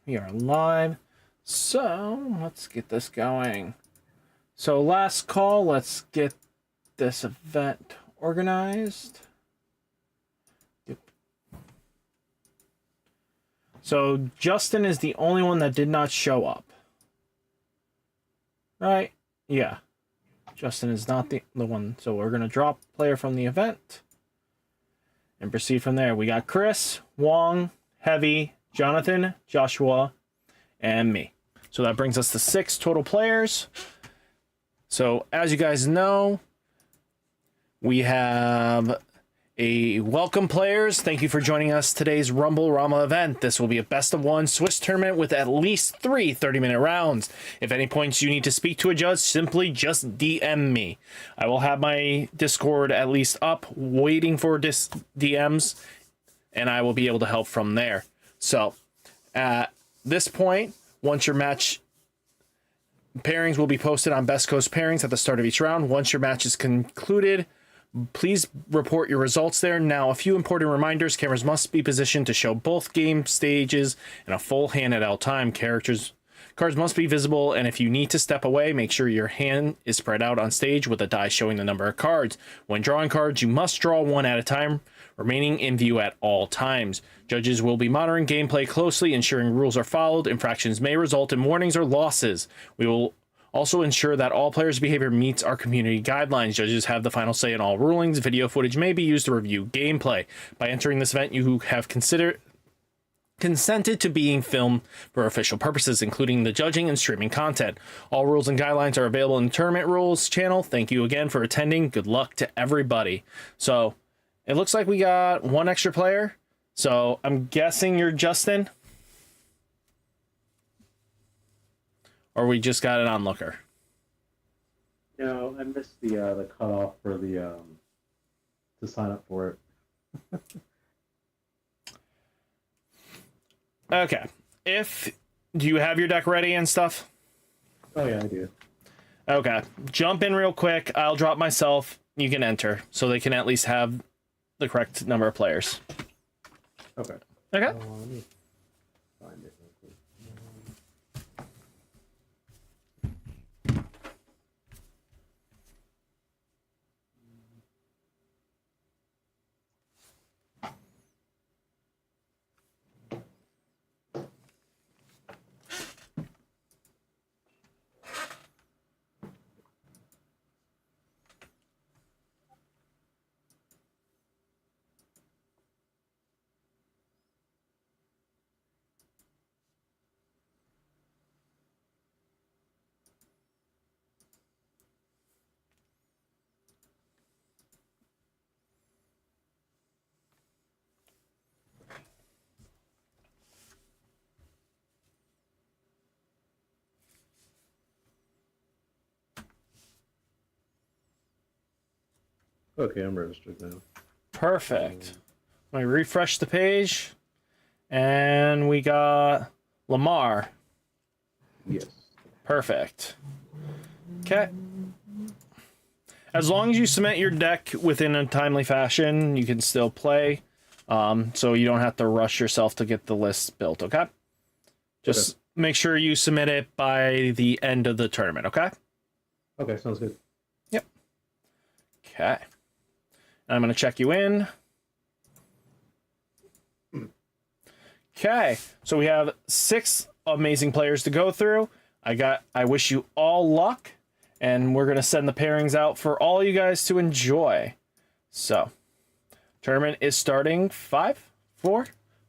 We are live. So let's get this going. So last call, let's get this event organized. Yep. So Justin is the only one that did not show up. Right? Yeah. Justin is not the one. So we're going to drop player from the event and proceed from there. We got Chris, Wong, Heavy, Jonathan, Joshua, and me. So that brings us to 6 total players. So as you guys know, we have a welcome players. Thank you for joining us today's Rumble Rama event. This will be a best of 1 Swiss tournament with at least 3 30-minute rounds. If any points you need to speak to a judge, simply just DM me. I will have my Discord at least up, waiting for DMs, and I will be able to help from there. So at this point, once your match pairings will be posted on Best Coast Pairings at the start of each round. Once your match is concluded, please report your results there. Now, a few important reminders. Cameras must be positioned to show both game stages and a full hand at all time. Cards must be visible, and if you need to step away, make sure your hand is spread out on stage with a die showing the number of cards. When drawing cards, you must draw one at a time, remaining in view at all times. Judges will be monitoring gameplay closely, ensuring rules are followed. Infractions may result in warnings or losses. We will also ensure that all players' behavior meets our community guidelines. Judges have the final say in all rulings. Video footage may be used to review gameplay. By entering this event, you have consented to being filmed for official purposes, including the judging and streaming content. All rules and guidelines are available in the Tournament Rules channel. Thank you again for attending. Good luck to everybody. So it looks like we got 1 extra player. So I'm guessing you're Justin? Or we just got an onlooker? No, I missed the cutoff for the to sign up for it. Okay. Do you have your deck ready and stuff? Oh yeah, I do. Okay. Jump in real quick. I'll drop myself. You can enter, so they can at least have the correct number of players. Okay. Okay. Let me find it real quick. Okay, I'm registered now. Perfect. Let me refresh the page. And we got Lamar. Yes. Perfect. Okay. As long as you submit your deck within a timely fashion, you can still play. So you don't have to rush yourself to get the list built, okay? Just make sure you submit it by the end of the tournament, okay? Okay, sounds good. Yep. Okay. I'm going to check you in. Okay, so we have 6 amazing players to go through. I wish you all luck, and we're going to send the pairings out for all you guys to enjoy. So, tournament is starting 5, 4,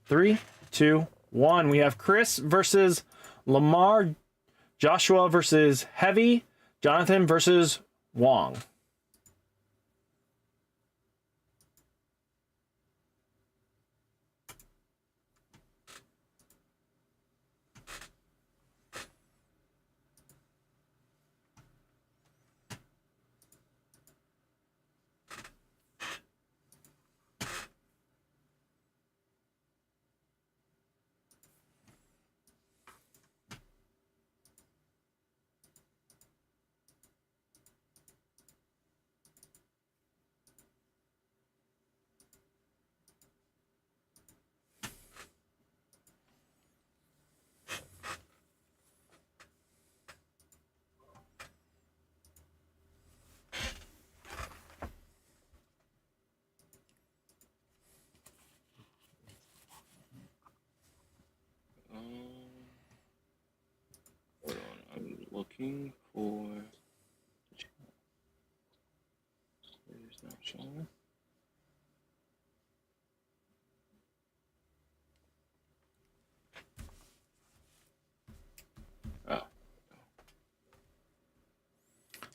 3, 2, 1. We have Chris versus Lamar, Joshua versus Heavy, Jonathan versus Wong. looking for. There's no channel. Oh.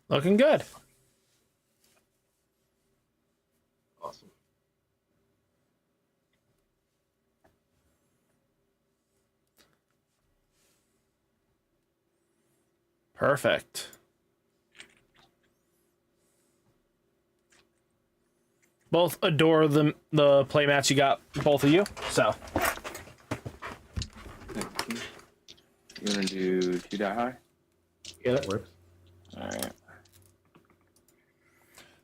Looking good. Awesome. Perfect. Both adore the playmats you got, both of you. So You want to do 2 die high? Yeah, that works. All right.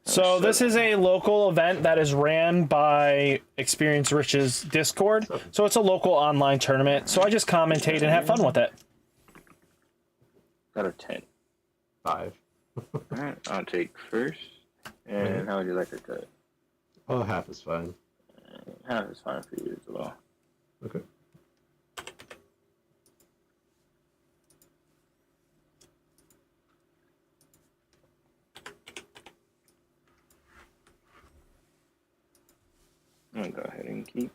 So this is a local event that is ran by Experience Rich's Discord. So it's a local online tournament. So I just commentate and have fun with it. Got a 10. 5. All right, I'll take first. And how would you like to cut? Oh, half is fine. Half is fine for you as well. Okay. I'm gonna go ahead and keep.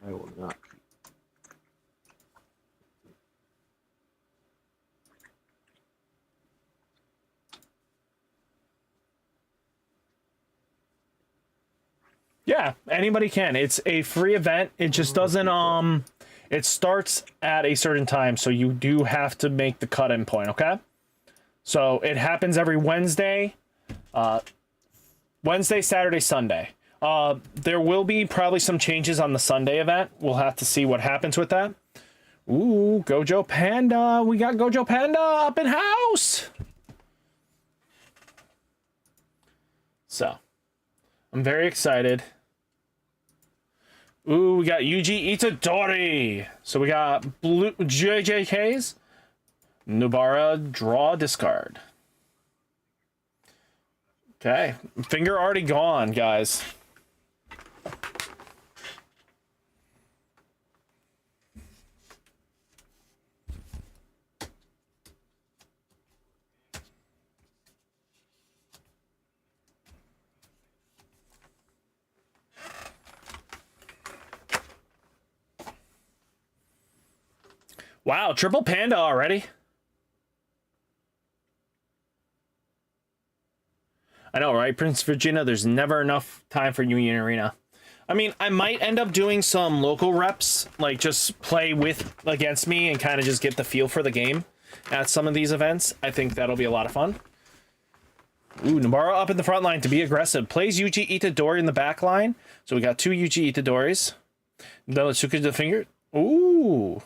I will not. Yeah, anybody can. It's a free event. It just doesn't it starts at a certain time, so you do have to make the cut-in point, okay? So it happens every Wednesday. Wednesday, Saturday, Sunday. There will be probably some changes on the Sunday event. We'll have to see what happens with that. Ooh, Gojo Panda. We got Gojo Panda up in house. So, I'm very excited. Ooh, we got Yuji Itadori. So we got blue JJKs. Nubara, draw, discard. Okay, finger already gone, guys. Wow, triple panda already. I know, right, Prince Virginia? There's never enough time for Union Arena. I mean, I might end up doing some local reps, like just play with against me and kind of just get the feel for the game at some of these events. I think that'll be a lot of fun. Ooh, Nabara up in the front line to be aggressive. Plays Yuji Itadori in the back line. So we got 2 Yuji Itadoris. Noritsuka to the finger. Ooh.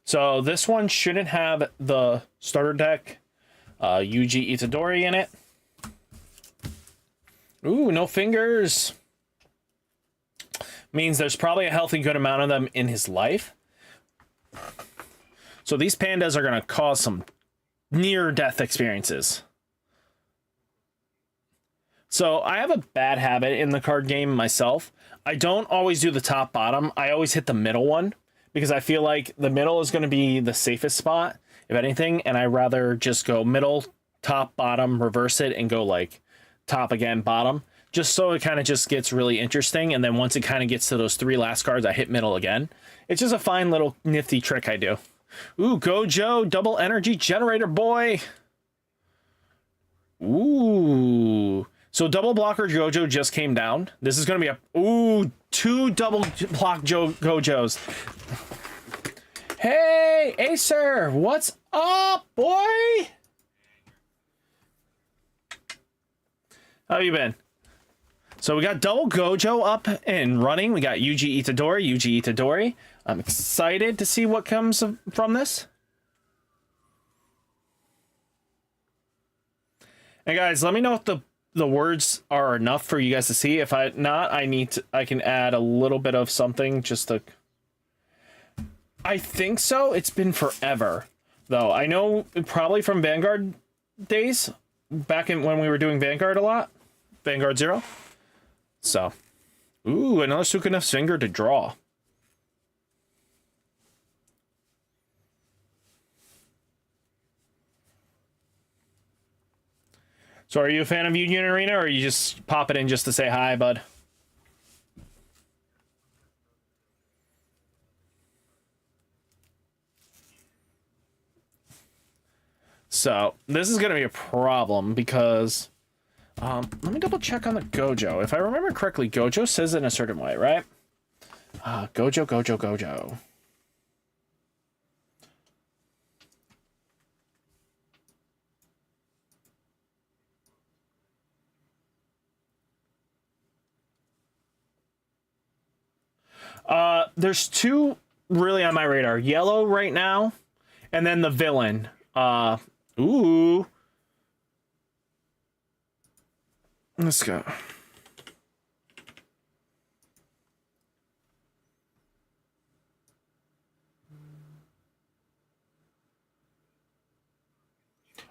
So this one shouldn't have the starter deck Yuji Itadori in it. Ooh, no fingers. Means there's probably a healthy good amount of them in his life. So these pandas are going to cause some near-death experiences. So I have a bad habit in the card game myself. I don't always do the top-bottom. I always hit the middle one, because I feel like the middle is going to be the safest spot, if anything, and I'd rather just go middle, top, bottom, reverse it, and go like top again, bottom, just so it kind of just gets really interesting, and then once it kind of gets to those 3 last cards, I hit middle again. It's just a fine little nifty trick I do. Ooh, Gojo, double energy generator boy. Ooh. So double blocker Gojo just came down. This is going to be a... Ooh, 2 double block Gojos. Hey, Acer, what's up, boy? How you been? So we got double Gojo up and running. We got Yuji Itadori. I'm excited to see what comes from this. And guys, let me know if the words are enough for you guys to see. If not, I can add a little bit of something just to... I think so. It's been forever, though. I know probably from Vanguard days, back in when we were doing Vanguard a lot. Vanguard 0. So, ooh, another Sukuna's finger to draw. So are you a fan of Union Arena, or are you just pop it in just to say hi, bud? So this is going to be a problem because let me double check on the Gojo. If I remember correctly, Gojo says it in a certain way, right? Gojo. There's two really on my radar. Yellow right now, and then the villain. Ooh. Let's go.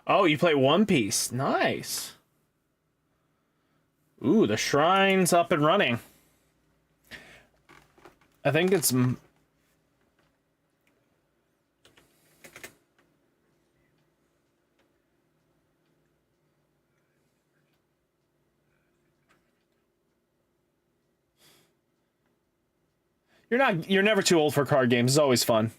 Oh, you play One Piece. Nice. Ooh, the shrine's up and running. I think it's... You're never too old for card games. It's always fun.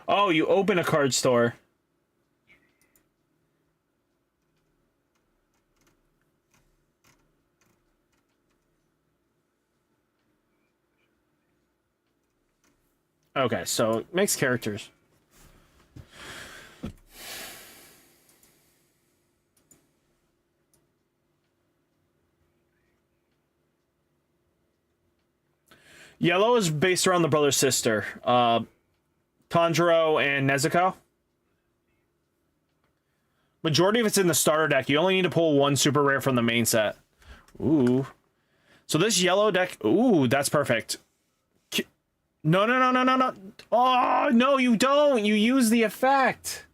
Oh, you open a card store. Okay, so it makes characters. Yellow is based around the brother-sister. Tanjiro and Nezuko. Majority of it's in the starter deck. You only need to pull one super rare from the main set. Ooh. So this yellow deck... Ooh, that's perfect. No. Oh, no, you don't. You use the effect.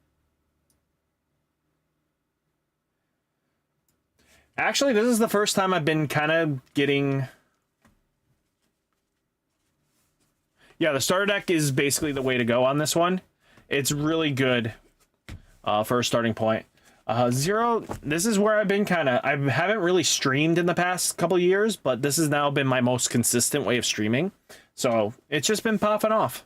Actually, this is the first time I've been kind of getting... Yeah, the starter deck is basically the way to go on this one. It's really good for a starting point. Zero, this is where I've been I haven't really streamed in the past couple years, but this has now been my most consistent way of streaming. So it's just been popping off.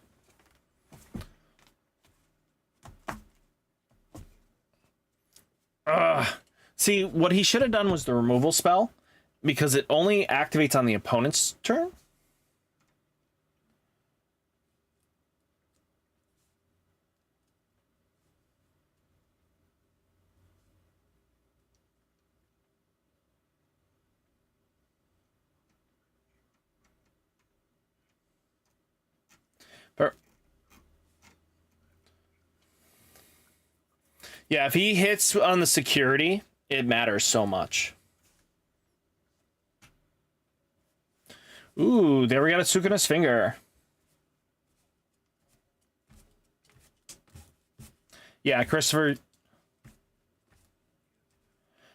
See, what he should have done was the removal spell, because it only activates on the opponent's turn. Yeah, if he hits on the security, it matters so much. Ooh, there we got a Sukuna's finger. Yeah, Christopher.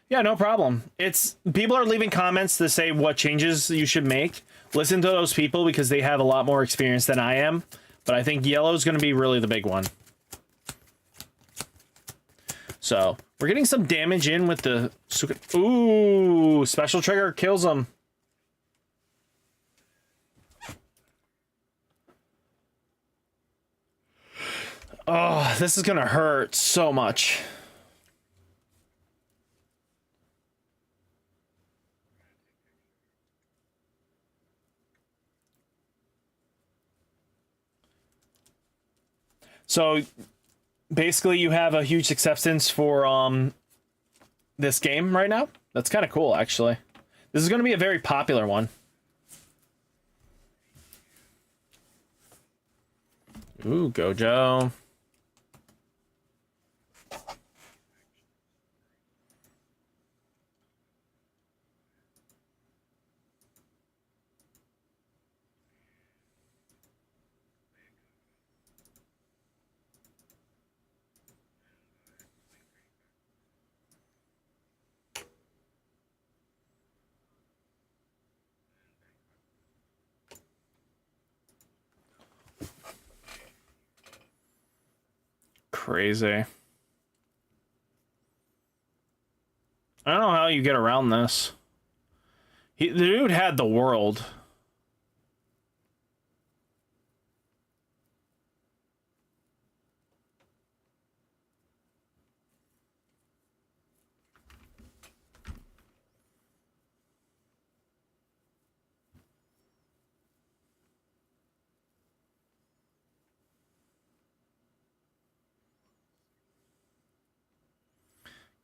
Yeah, no problem. It's people are leaving comments to say what changes you should make. Listen to those people because they have a lot more experience than I am. But I think yellow is going to be really the big one. So, we're getting some damage in with the... Ooh, special trigger kills him. Oh, this is going to hurt so much. So... Basically, you have a huge acceptance for this game right now. That's kind of cool, actually. This is going to be a very popular one. Ooh, Gojo. crazy. I don't know how you get around this. The dude had the world.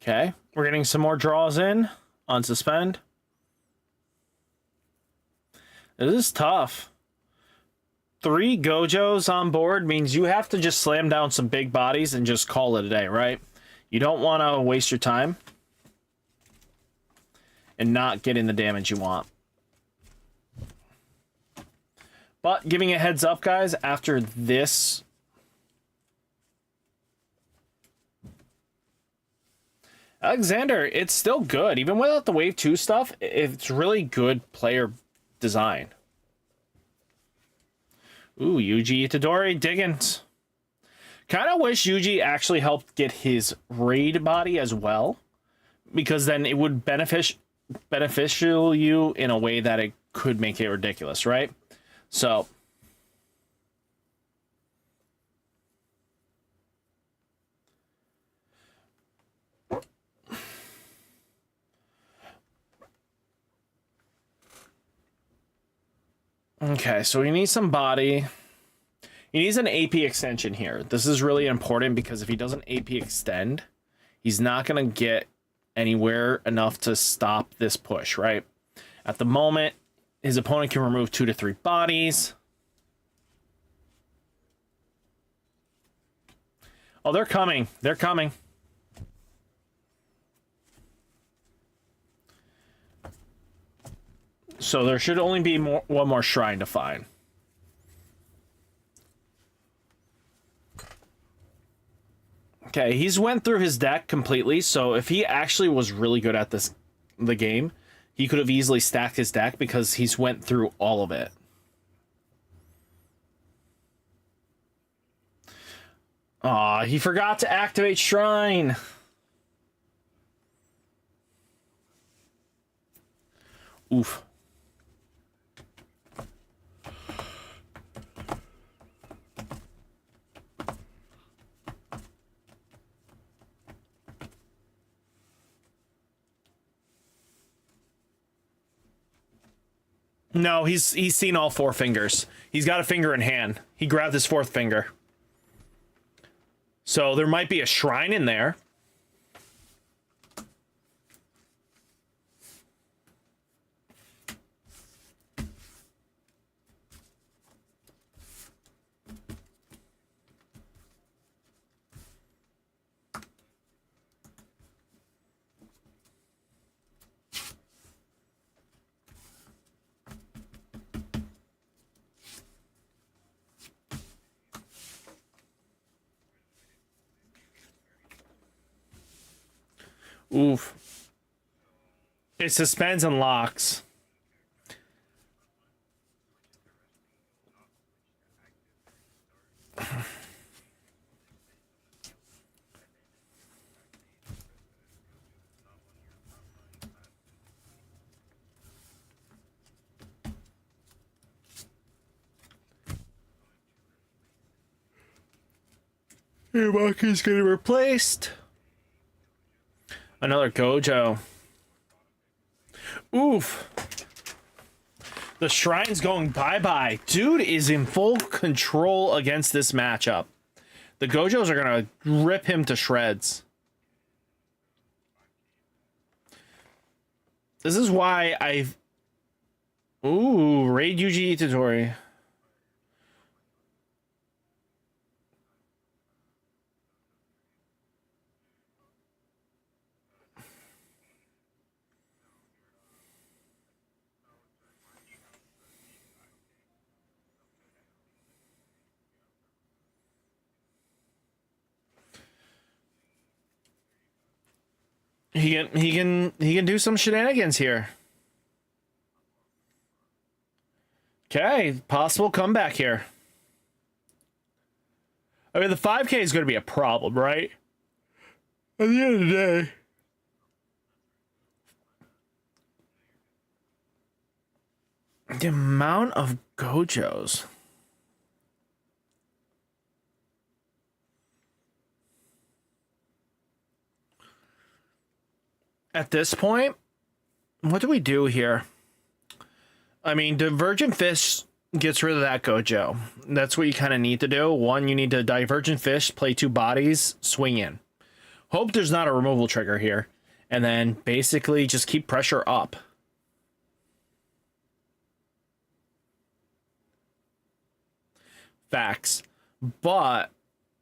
Okay, we're getting some more draws in on suspend. This is tough. 3 Gojos on board means you have to just slam down some big bodies and just call it a day, right? You don't want to waste your time and not getting the damage you want. But giving a heads up, guys, after this... Alexander, it's still good. Even without the Wave 2 stuff, it's really good player design. Ooh, Yuji Itadori, Diggins. Kind of wish Yuji actually helped get his raid body as well, because then it would beneficial you in a way that it could make it ridiculous, right? So... Okay, so he needs some body. He needs an AP extension here. This is really important because if he doesn't AP extend, he's not going to get anywhere enough to stop this push, right? At the moment, his opponent can remove 2 to 3 bodies. Oh, they're coming. They're coming. So there should only be one more shrine to find. Okay, he's went through his deck completely, so if he actually was really good at the game, he could have easily stacked his deck because he's went through all of it. Aw, he forgot to activate Shrine. Oof. No, he's seen all 4 fingers. He's got a finger in hand. He grabbed his 4th finger. So there might be a shrine in there. Oof. It suspends and locks. Iwaki's getting replaced. Another Gojo. Oof. The Shrine's going bye-bye. Dude is in full control against this matchup. The Gojos are going to rip him to shreds. This is why I've... Ooh, Raid Yuji Itadori. He can do some shenanigans here. Okay, possible comeback here. I mean, the 5K is going to be a problem, right? At the end of the day. The amount of Gojos. At this point, what do we do here? I mean, Divergent Fist gets rid of that Gojo. That's what you kind of need to do. One, you need to Divergent Fist, play 2 bodies, swing in. Hope there's not a removal trigger here. And then basically just keep pressure up. Facts. But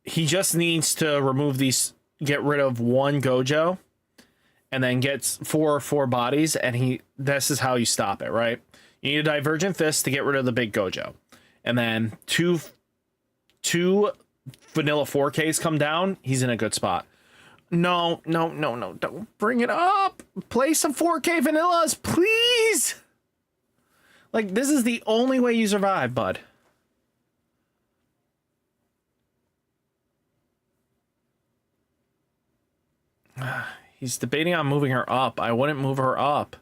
he just needs to remove these, get rid of 1 Gojo, and then gets 4 bodies, and this is how you stop it, right? You need a Divergent Fist to get rid of the big Gojo. And then two vanilla 4Ks come down, he's in a good spot. No, don't bring it up. Play some 4K vanillas, please. Like, this is the only way you survive, bud. He's debating on moving her up. I wouldn't move her up.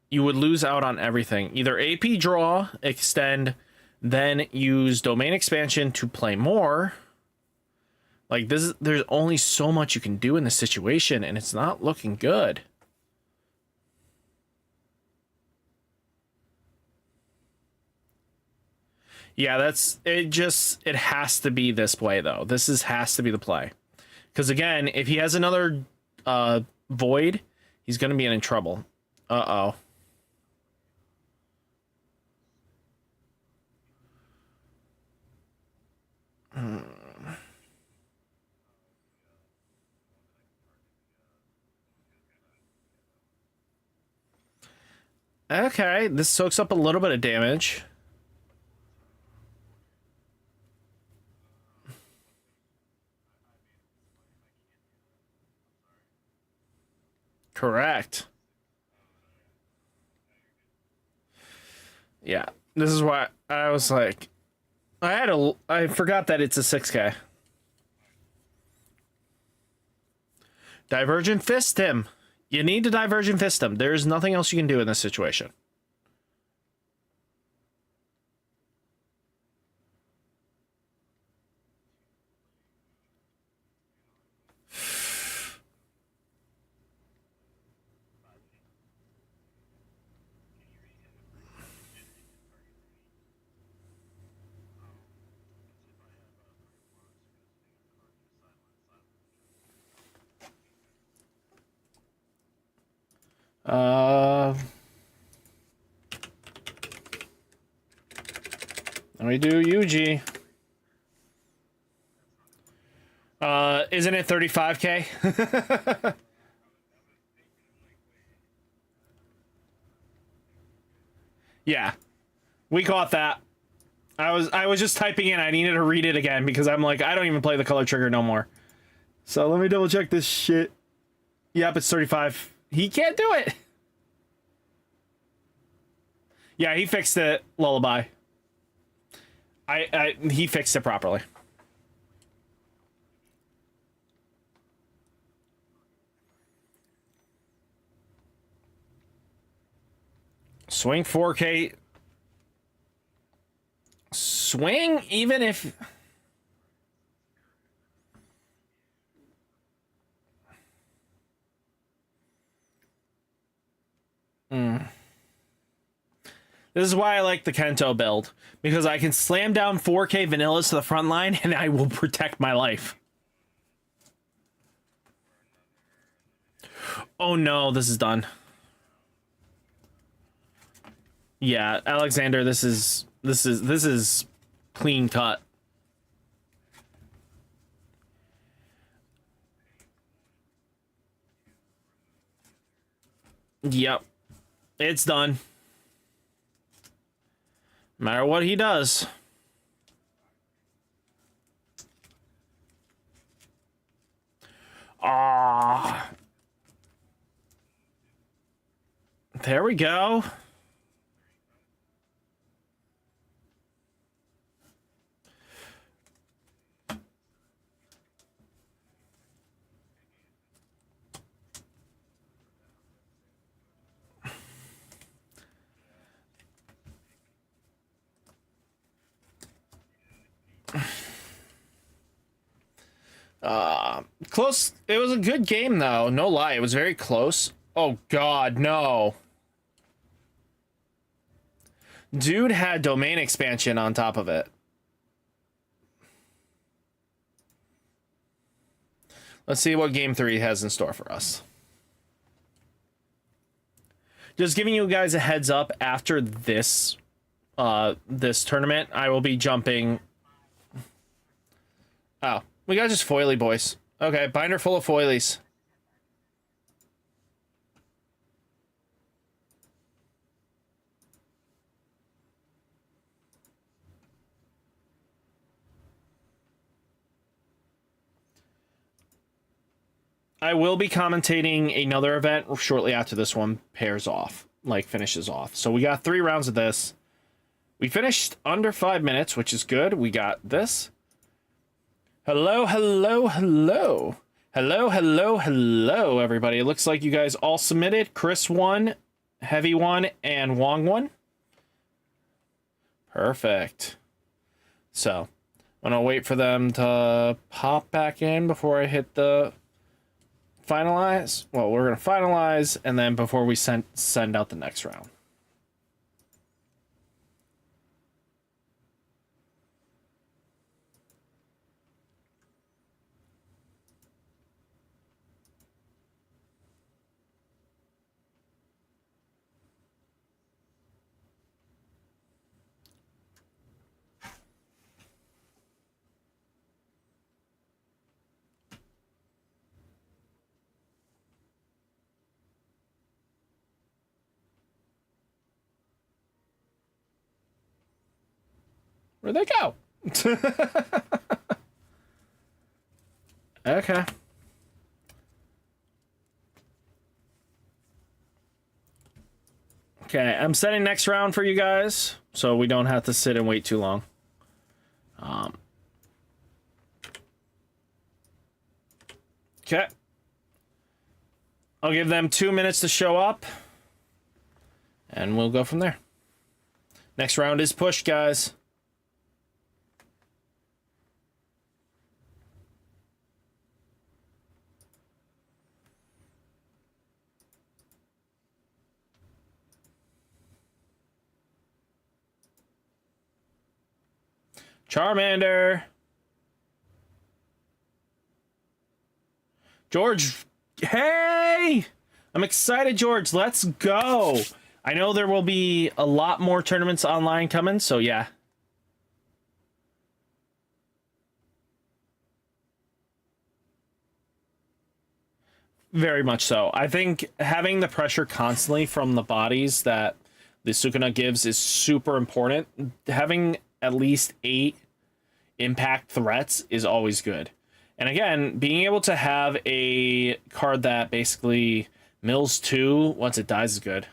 You would lose out on everything. Either AP draw, extend, then use domain expansion to play more. Like, there's only so much you can do in this situation, and it's not looking good. Yeah, it has to be this play, though. Has to be the play. Because, again, if he has another void, he's going to be in trouble. Uh-oh. Okay, this soaks up a little bit of damage. Correct. Yeah, this is why I was like, I forgot that it's a 6K. Divergent Fist him. You need to Divergent Fist him. There's nothing else you can do in this situation. Let me do UG. Isn't it 35K? Yeah, we caught that. I was just typing in. I needed to read it again because I'm like, I don't even play the color trigger no more. So let me double check this shit. Yep, it's 35. He can't do it. Yeah, he fixed it, Lullaby. He fixed it properly. Swing 4K. Swing even if... This is why I like the Kento build, because I can slam down 4K vanillas to the front line and I will protect my life. Oh no, this is done. Yeah, Alexander, this is clean cut. Yep. It's done. No matter what he does. Ah. There we go. close. It was a good game, though. No lie. It was very close. Oh, God, no. Dude had domain expansion on top of it. Let's see what Game 3 has in store for us. Just giving you guys a heads up, after this this tournament, I will be jumping... Oh, we got just foily boys. Okay, binder full of foilies. I will be commentating another event shortly after this one pairs off, like finishes off. So we got 3 rounds of this. We finished under 5 minutes, which is good. We got this. Hello, hello, hello. Hello, hello, hello, everybody. It looks like you guys all submitted. Chris won, Heavy won, and Wong won. Perfect. So, I'm going to wait for them to pop back in before I hit the... finalize. Well, we're gonna finalize, and then before we send out the next round. Where'd they go? Okay. Okay, I'm setting next round for you guys, so we don't have to sit and wait too long. Okay. I'll give them 2 minutes to show up, and we'll go from there. Next round is pushed, guys. Charmander. George. Hey! I'm excited, George. Let's go. I know there will be a lot more tournaments online coming, so yeah. Very much so. I think having the pressure constantly from the bodies that the Sukuna gives is super important. Having at least 8 impact threats is always good. And again, being able to have a card that basically mills 2 once it dies is good.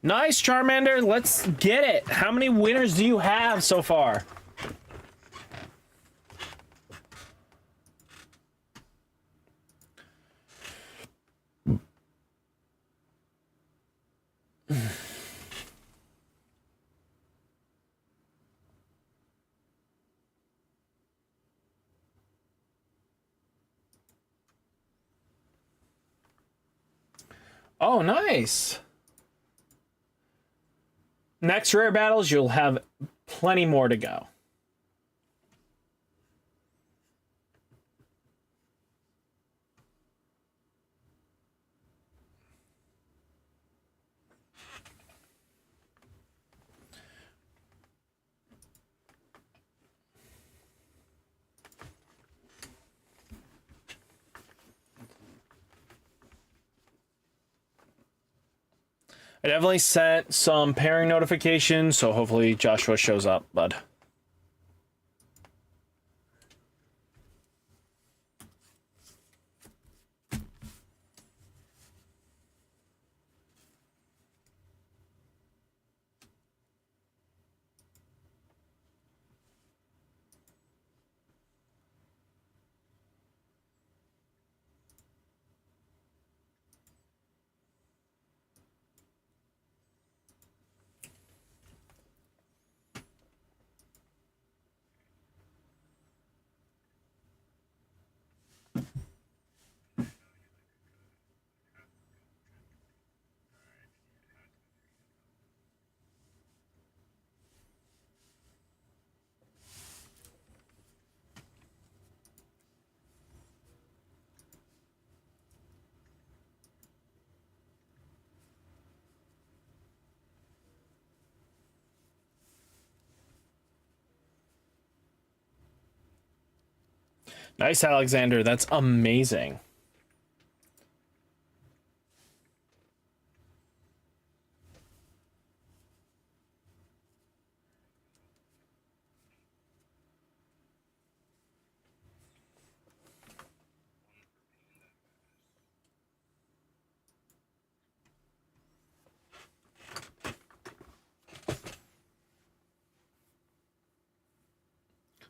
Nice, Charmander. Let's get it. How many winners do you have so far? Oh, nice. Next rare battles, you'll have plenty more to go. I definitely sent some pairing notifications, so hopefully Joshua shows up, bud. Nice, Alexander. That's amazing.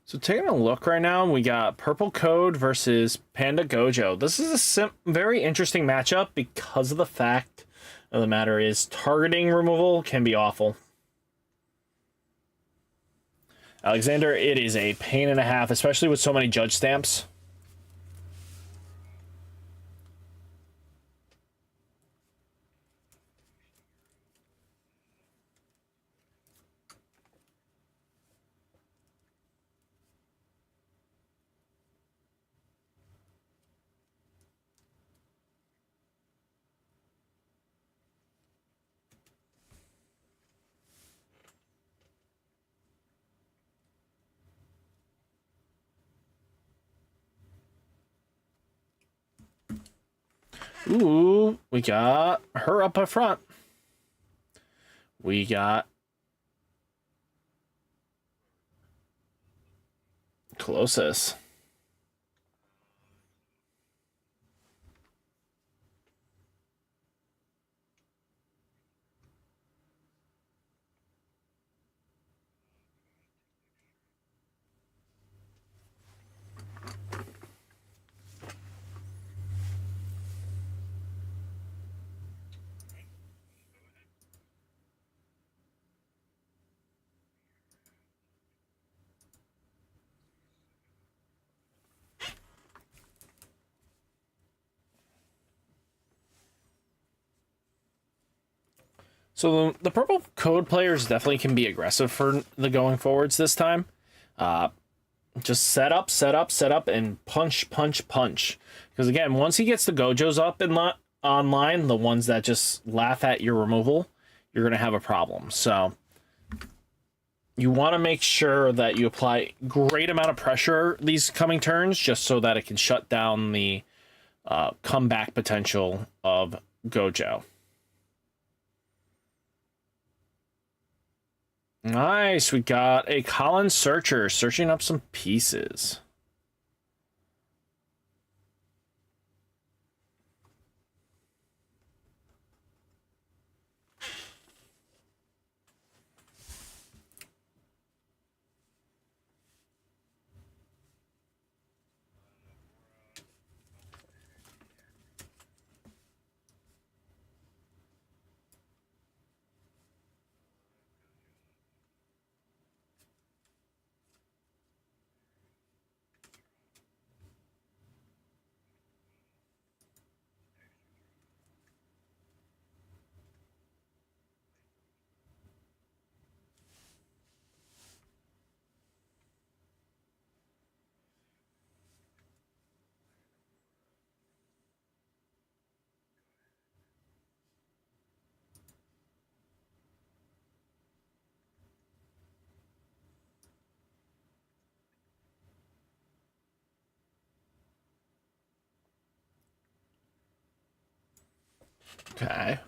So taking a look right now, we got Purple Code versus Panda Gojo. This is a very interesting matchup because of the fact of the matter is targeting removal can be awful. Alexander, it is a pain and a half, especially with so many judge stamps. Ooh, we got her up front. We got Colossus. So the purple code players definitely can be aggressive for the going forwards this time. Just set up, and punch. Because again, once he gets the Gojos up and online, the ones that just laugh at your removal, you're going to have a problem. So you want to make sure that you apply great amount of pressure these coming turns, just so that it can shut down the comeback potential of Gojo. Nice, we got a Colin Searcher searching up some pieces.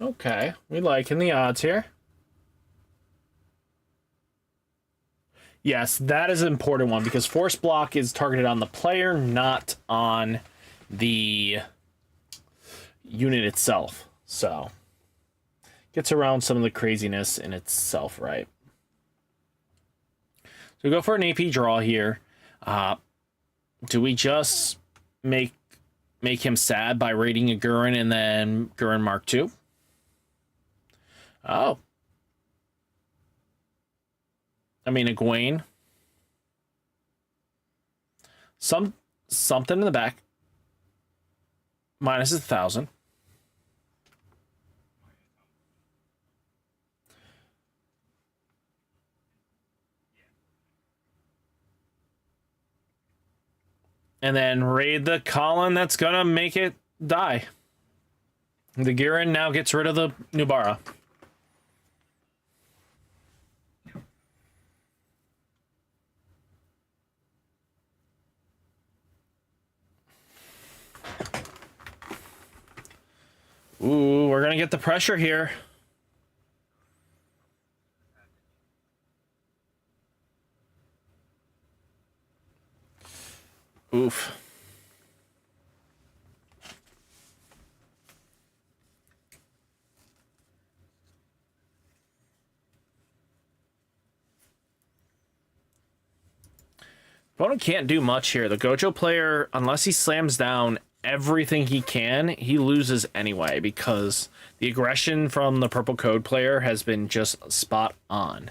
Okay. We liking the odds here. Yes, that is an important one because force block is targeted on the player, not on the unit itself. So gets around some of the craziness in itself, right? So we go for an AP draw here. Do we just make him sad by raiding a Gurren and then Gurren Mark II? Oh. I mean, Egwene. Something in the back. Minus 1,000. And then raid the Colin that's gonna make it die. The Gurren now gets rid of the Nubara. Ooh, we're gonna get the pressure here. Oof. Opponent can't do much here. The Gojo player, unless he slams down everything he can, he loses anyway because the aggression from the purple code player has been just spot on.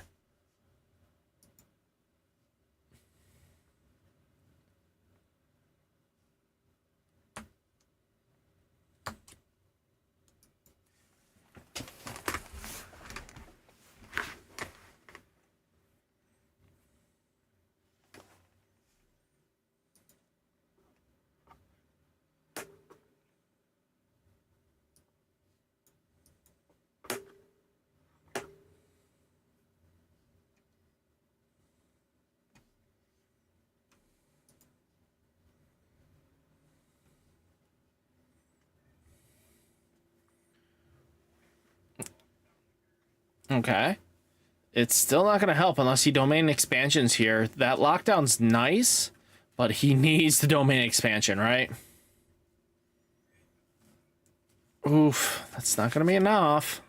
Okay. It's still not going to help unless he domain expansions here. That lockdown's nice, but he needs the domain expansion, right? Oof, that's not going to be enough.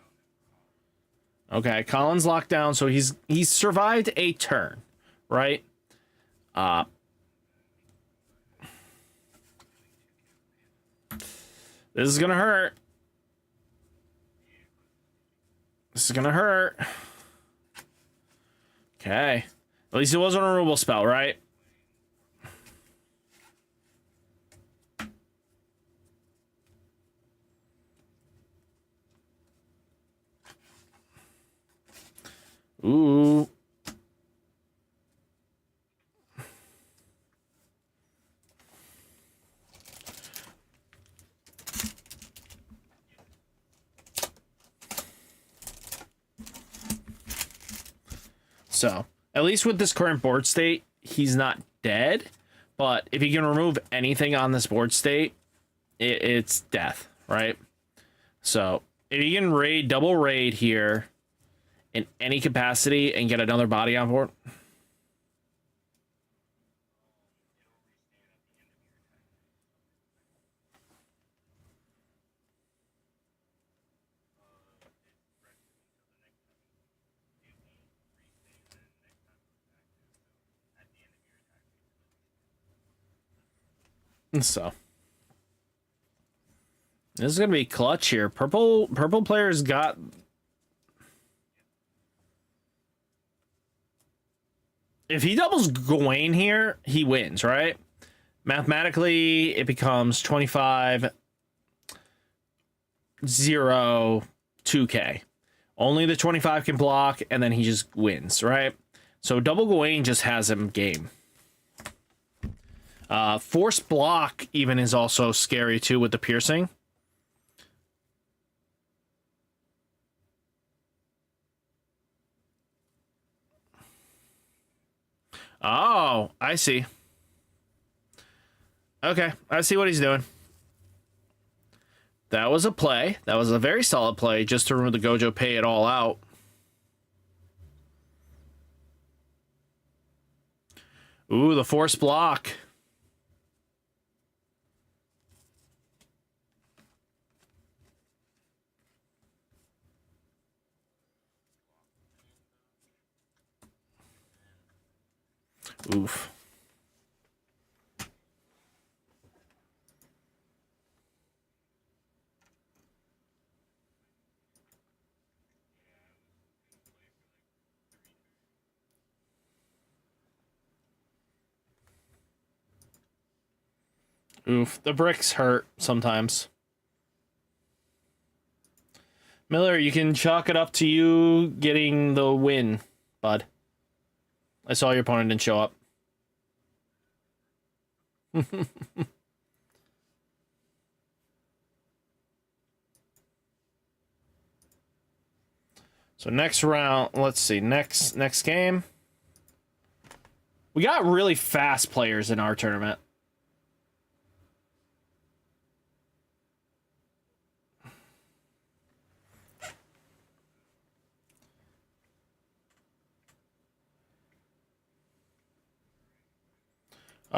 Okay, Colin's locked down, so he's survived a turn, right? This is going to hurt. This is going to hurt. Okay. At least it wasn't a removal spell, right? Ooh. So, at least with this current board state, he's not dead. But if he can remove anything on this board state, it's death, right? So, if he can raid, double raid here in any capacity and get another body on board. So this is gonna be clutch here. Purple players got. If he doubles Gawain here, he wins, right? Mathematically, it becomes 25 0 2k. Only the 25 can block, and then he just wins, right? So double Gawain just has him game. Force block even is also scary too with the piercing. Oh, I see. Okay, I see what he's doing. That was a play. That was a very solid play just to remove the Gojo, pay it all out. Ooh, the force block. Oof. Oof. The bricks hurt sometimes. Miller, you can chalk it up to you getting the win, bud. I saw your opponent didn't show up. So next round, let's see, next game. We got really fast players in our tournament.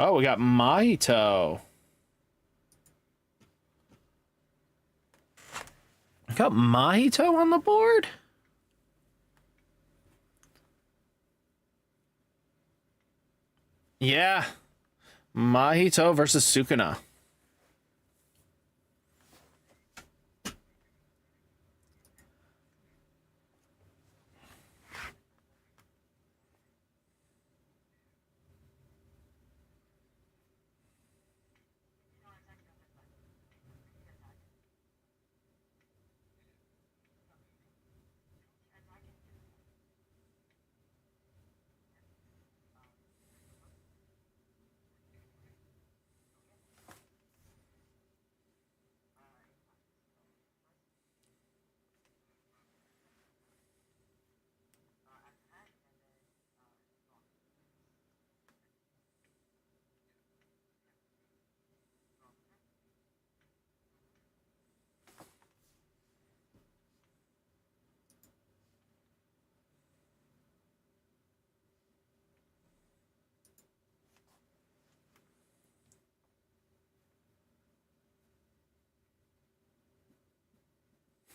Oh, we got Mahito. We got Mahito on the board? Yeah. Mahito versus Sukuna.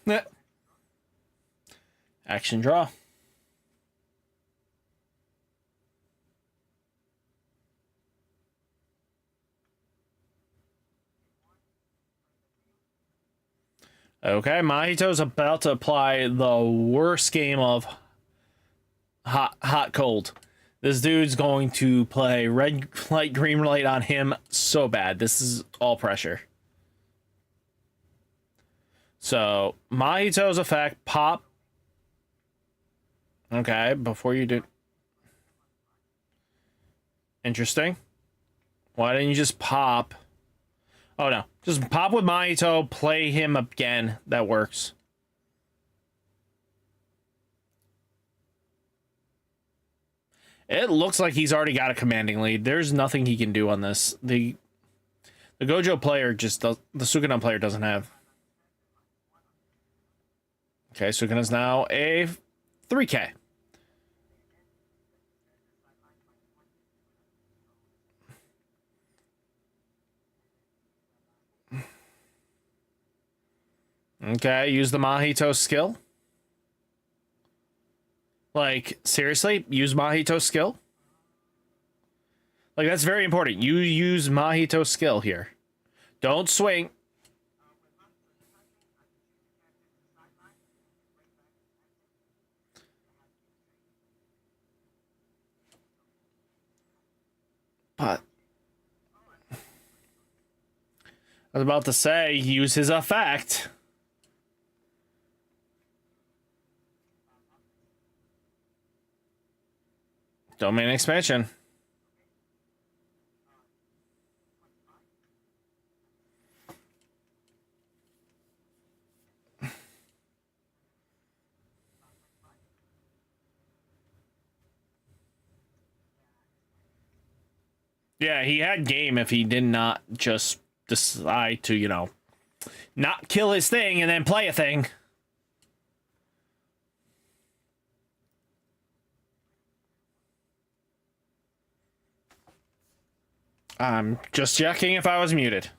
Yeah. Action draw. Okay, Mahito's about to apply the worst game of hot cold. This dude's going to play red light, green light on him so bad. This is all pressure. So, Mahito's effect, pop. Okay, before you do... Interesting. Why didn't you just pop? Oh, no. Just pop with Mahito, play him again. That works. It looks like he's already got a commanding lead. There's nothing he can do on this. The Gojo player just does... The Sukuna player doesn't have... Okay, Sukuna's now a 3K. Okay, use the Mahito skill. Like, seriously? Use Mahito skill? Like, that's very important. You use Mahito skill here. Don't swing. But I was about to say, use his effect. Domain expansion. Yeah, he had game if he did not just decide to, you know, not kill his thing and then play a thing. I'm just checking if I was muted.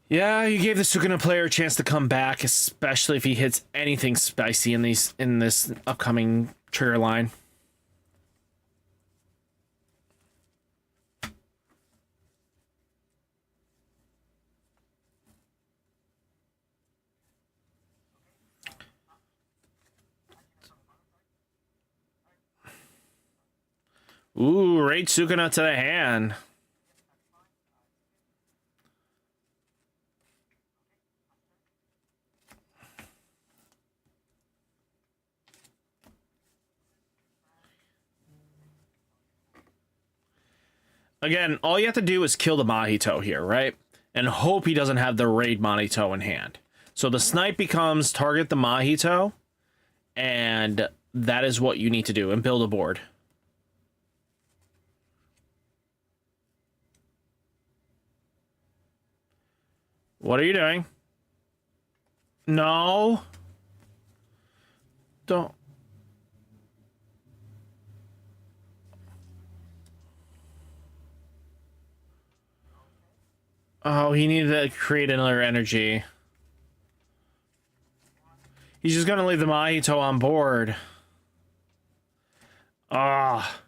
Yeah, you gave the Sukuna player a chance to come back, especially if he hits anything spicy in this upcoming trigger line. Ooh, raid Sukuna to the hand. Again, all you have to do is kill the Mahito here, right? And hope he doesn't have the raid Mahito in hand. So the snipe becomes target the Mahito, and that is what you need to do, and build a board. What are you doing? No. Don't. Oh, he needed to create another energy. He's just gonna leave the Mahito on board. Ah.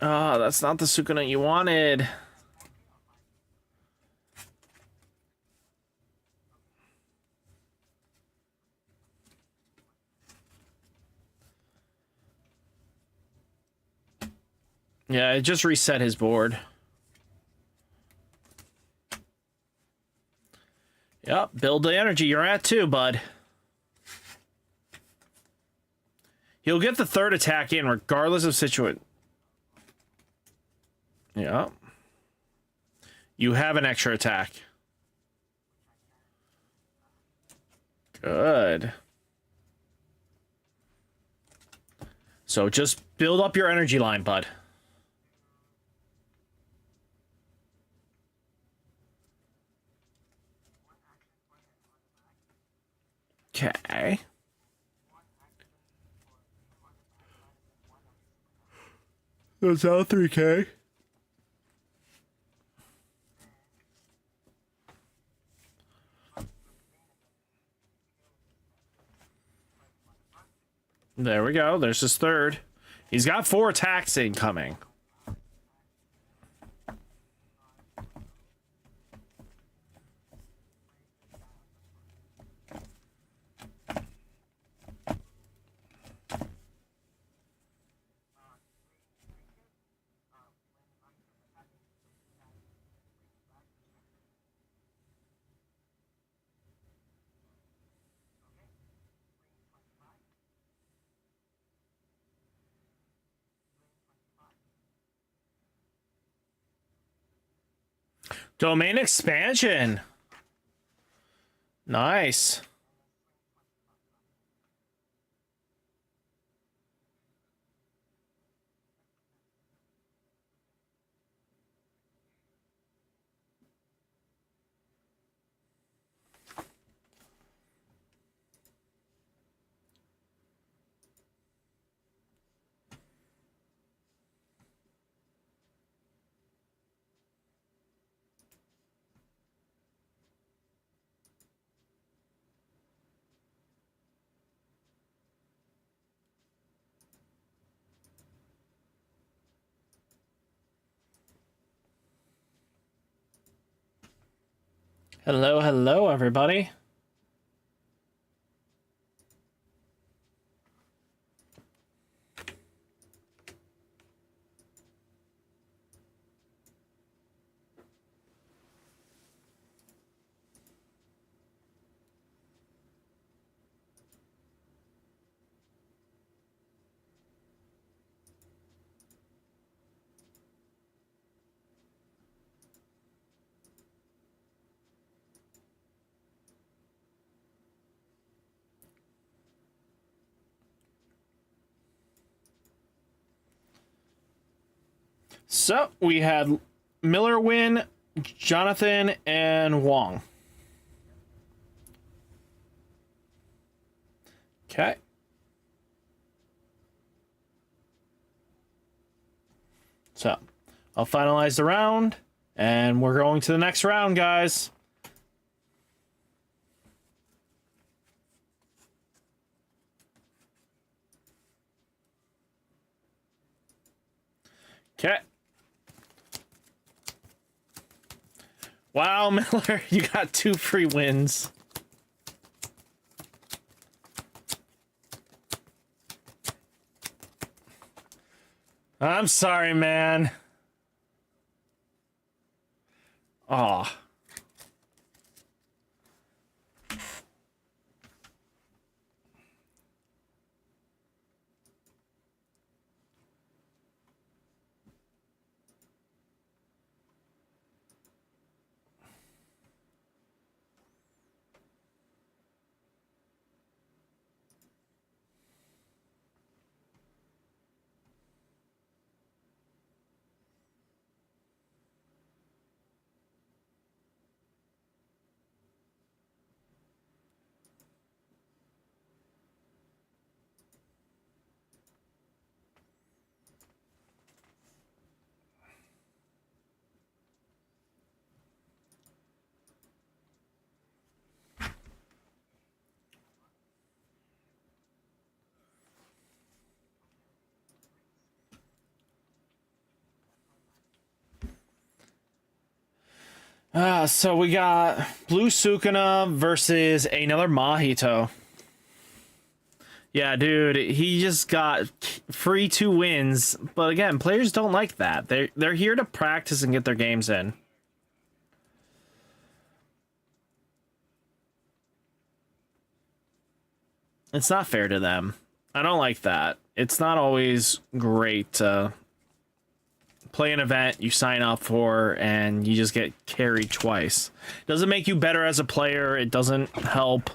Ah, that's not the Sukuna you wanted. Yeah, it just reset his board. Yep, build the energy you're at too, bud. He'll get the third attack in regardless of situation. Yep. You have an extra attack. Good. So just build up your energy line, bud. Okay. That's out 3K. There we go. There's his third. He's got 4 attacks incoming. Domain expansion. Nice. Hello, hello, everybody. So we had Miller win, Jonathan, and Wong. Okay. So I'll finalize the round, and we're going to the next round, guys. Okay. Wow, Miller, you got 2 free wins. I'm sorry, man. Aw. So we got Blue Sukuna versus another Mahito. Yeah, dude, he just got free 2 wins. But again, players don't like that. They're here to practice and get their games in. It's not fair to them. I don't like that. It's not always great to play an event you sign up for and you just get carried twice. It doesn't make you better as a player. It doesn't help.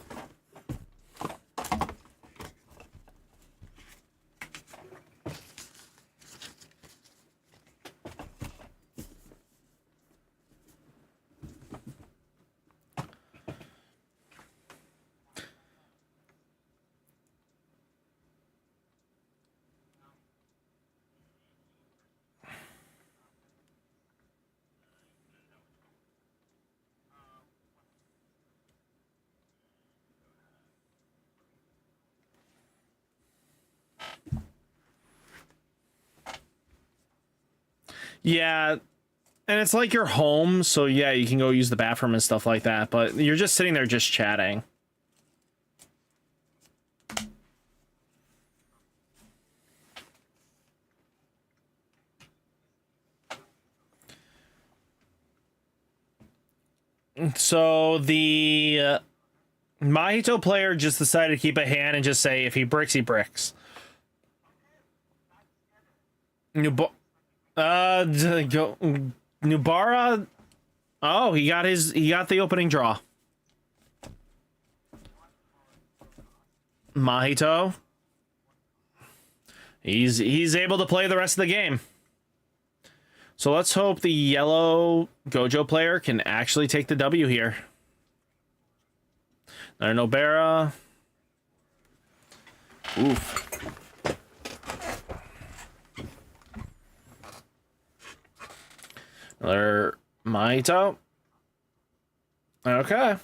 Yeah, and it's like you're home, so yeah, you can go use the bathroom and stuff like that, but you're just sitting there just chatting. So the Mahito player just decided to keep a hand and just say if he bricks, he bricks. Nubara. Oh, he got the opening draw. Mahito. He's able to play the rest of the game. So let's hope the yellow Gojo player can actually take the W here. There, Nobara. Oof. Another Mahito. Okay.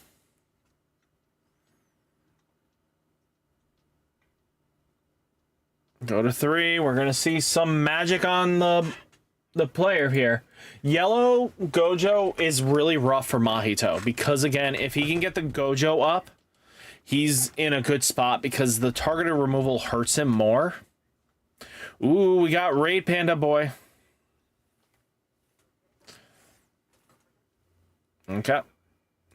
Go to 3. We're gonna see some magic on the player here. Yellow Gojo is really rough for Mahito because, again, if he can get the Gojo up, he's in a good spot because the targeted removal hurts him more. Ooh, we got Raid Panda Boy. Okay.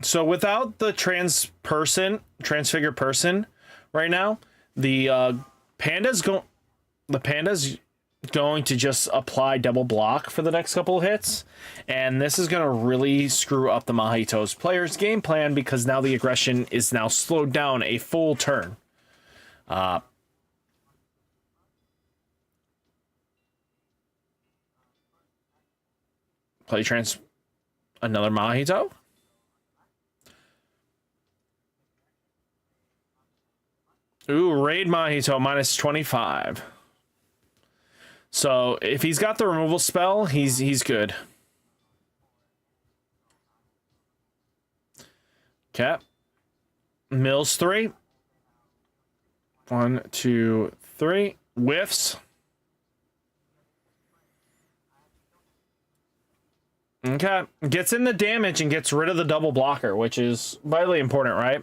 So without the transfigure person right now, the panda's going to just apply double block for the next couple of hits, and this is going to really screw up the Mahito's player's game plan because now the aggression is now slowed down a full turn. Play another Mahito. Ooh, Raid Mahito minus 25. So if he's got the removal spell, he's good. Okay. Mills 3. 1, 2, 3. Whiffs. Okay. Gets in the damage and gets rid of the double blocker, which is vitally important, right?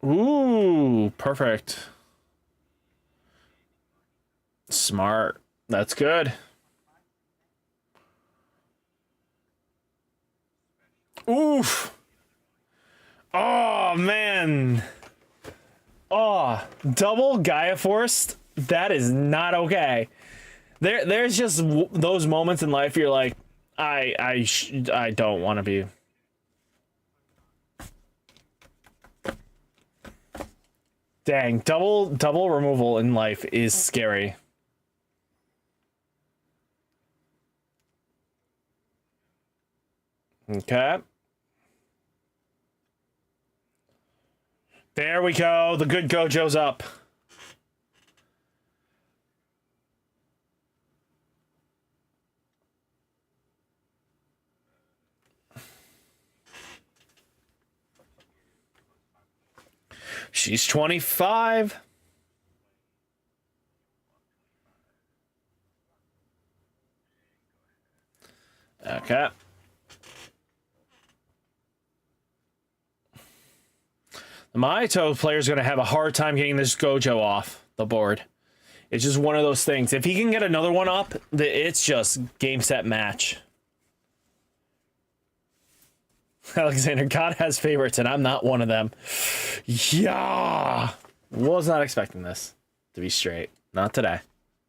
Ooh, perfect. Smart. That's good. Oof. Oh, man. Oh, double Gaia Force. That is not okay. There's just those moments in life you're like, I don't want to be. Dang, double removal in life is scary. Okay. There we go. The good Gojo's up. She's 25. Okay. The Mahito player is going to have a hard time getting this Gojo off the board. It's just one of those things. If he can get another one up, it's just game, set, match. Alexander, God has favorites, and I'm not one of them. Yeah! Was not expecting this, to be straight. Not today.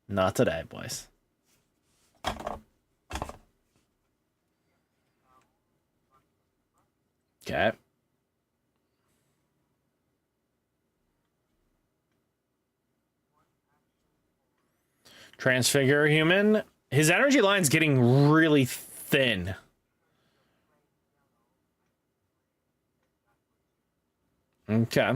Not today, boys. Okay. Transfigure human. His energy line's getting really thin. Okay.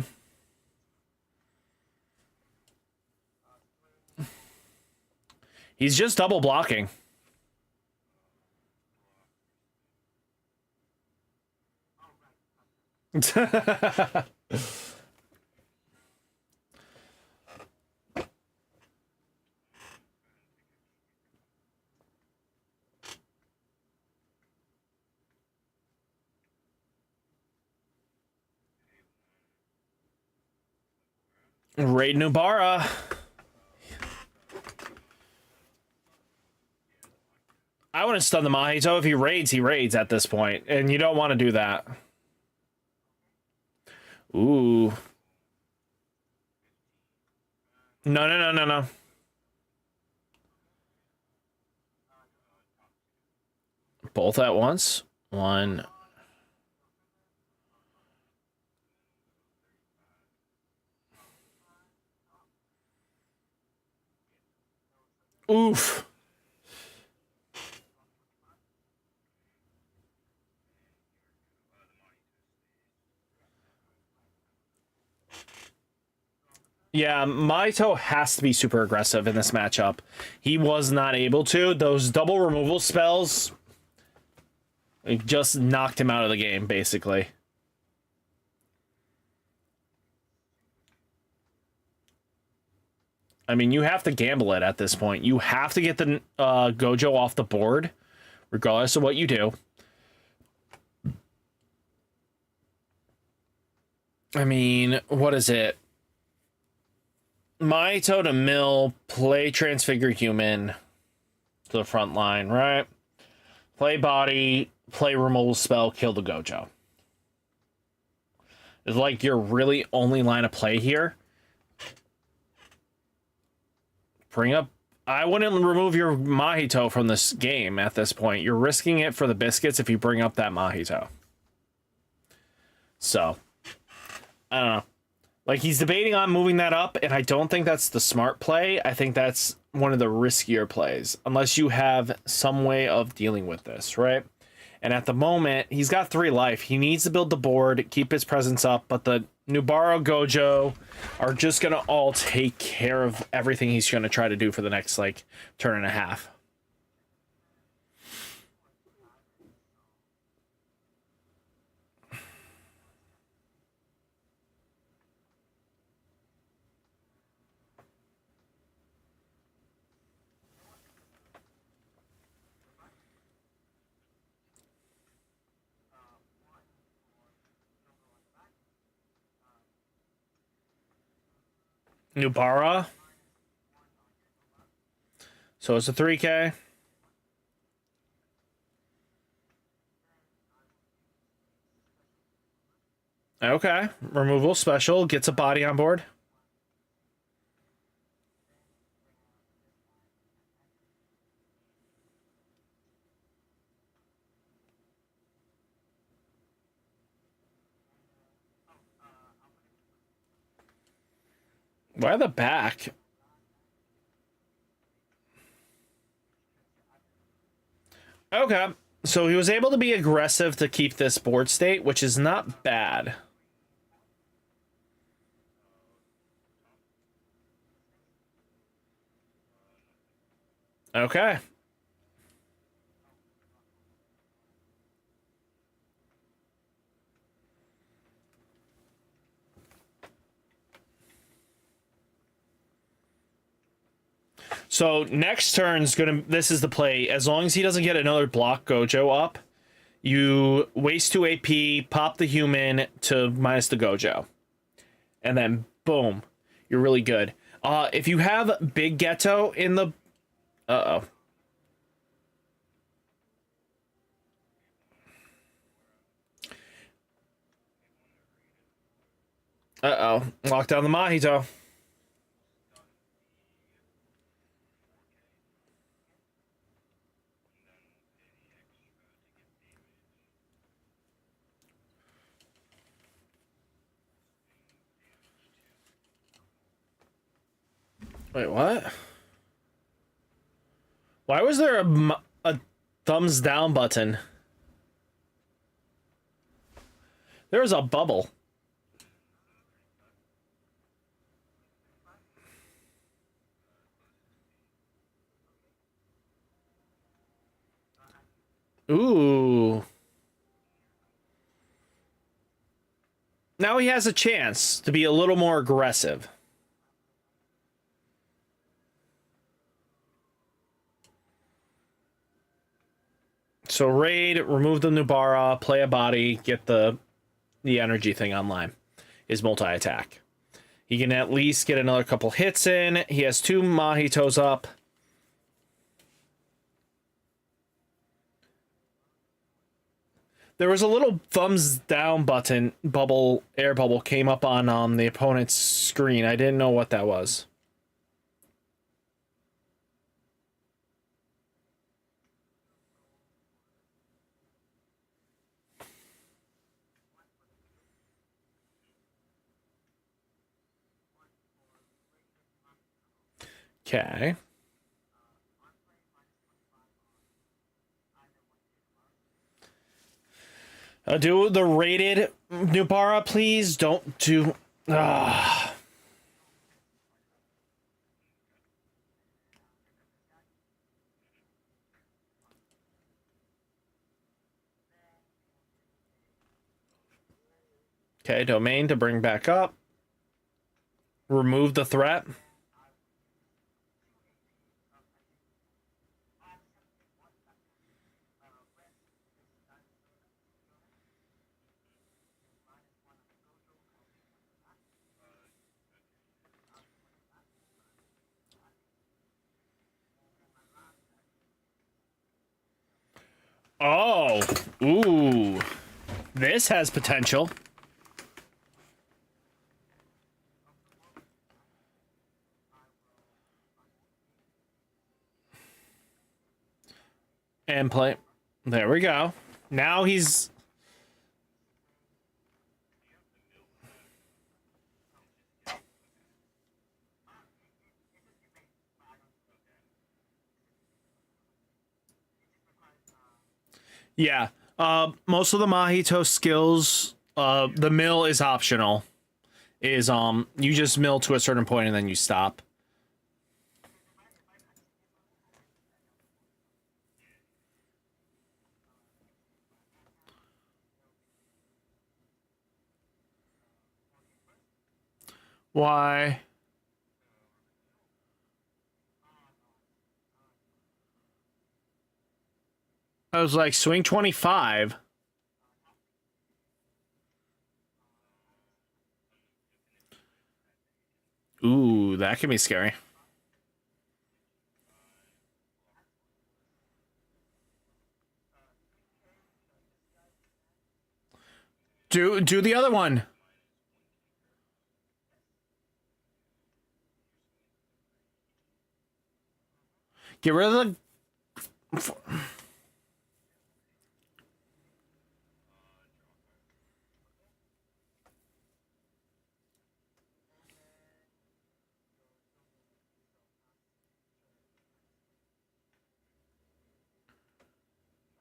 He's just double blocking. Raid Nubara. I wouldn't stun the Mahito. If he raids at this point, and you don't want to do that. Ooh. No. Both at once. One. Oof. Yeah, Mahito has to be super aggressive in this matchup. He was not able to. Those double removal spells just knocked him out of the game, basically. I mean, you have to gamble it at this point. You have to get the Gojo off the board, regardless of what you do. I mean, what is it? Mahito to mill, play Transfigure Human to the front line, right? Play body, play removal spell, kill the Gojo. It's like your really only line of play here. Bring up... I wouldn't remove your Mahito from this game at this point. You're risking it for the biscuits if you bring up that Mahito. So, I don't know. Like, he's debating on moving that up, and I don't think that's the smart play. I think that's one of the riskier plays, unless you have some way of dealing with this, right? And at the moment, he's got 3 life. He needs to build the board, keep his presence up, but the Nubaro Gojo are just going to all take care of everything he's going to try to do for the next, like, turn and a half. Nubara. So it's a 3K. Okay. Removal special gets a body on board. Why the back? Okay. So he was able to be aggressive to keep this board state, which is not bad. Okay. So next turn's gonna. This is the play. As long as he doesn't get another block Gojo up, you waste 2 AP, pop the human to minus the Gojo, and then boom, you're really good. If you have Big Ghetto in the, uh oh, lock down the Mahito. Wait, what? Why was there a thumbs down button? There was a bubble. Ooh. Now he has a chance to be a little more aggressive. So raid, remove the Nubara, play a body, get the energy thing online. His multi-attack. He can at least get another couple hits in. He has 2 Mahitos up. There was a little thumbs down button, air bubble came up on the opponent's screen. I didn't know what that was. Okay. Do the rated Nubara, please. Don't do. Okay, domain to bring back up. Remove the threat. Oh, ooh. This has potential. And play. There we go. Now he's... Yeah. Most of the Mahito skills, the mill is optional. You just mill to a certain point and then you stop. Why? I was like, swing 25. Ooh, that can be scary. Do the other one. Get rid of the...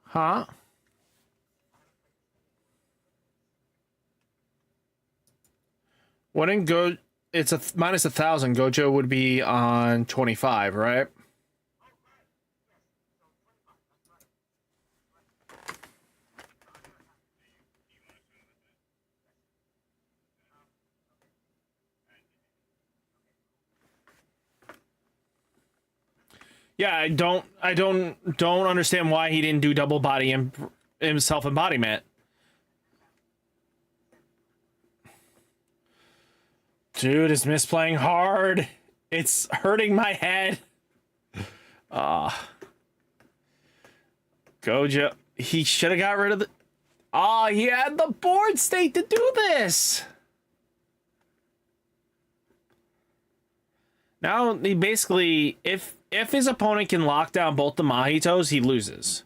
Huh? Wouldn't go... It's a minus 1,000. Gojo would be on 25, right? Yeah, I don't understand why he didn't do double body and self embodiment. Dude is misplaying hard. It's hurting my head. Gojo. He should have got rid of the. He had the board state to do this. Now he basically, if his opponent can lock down both the Mahitos, he loses.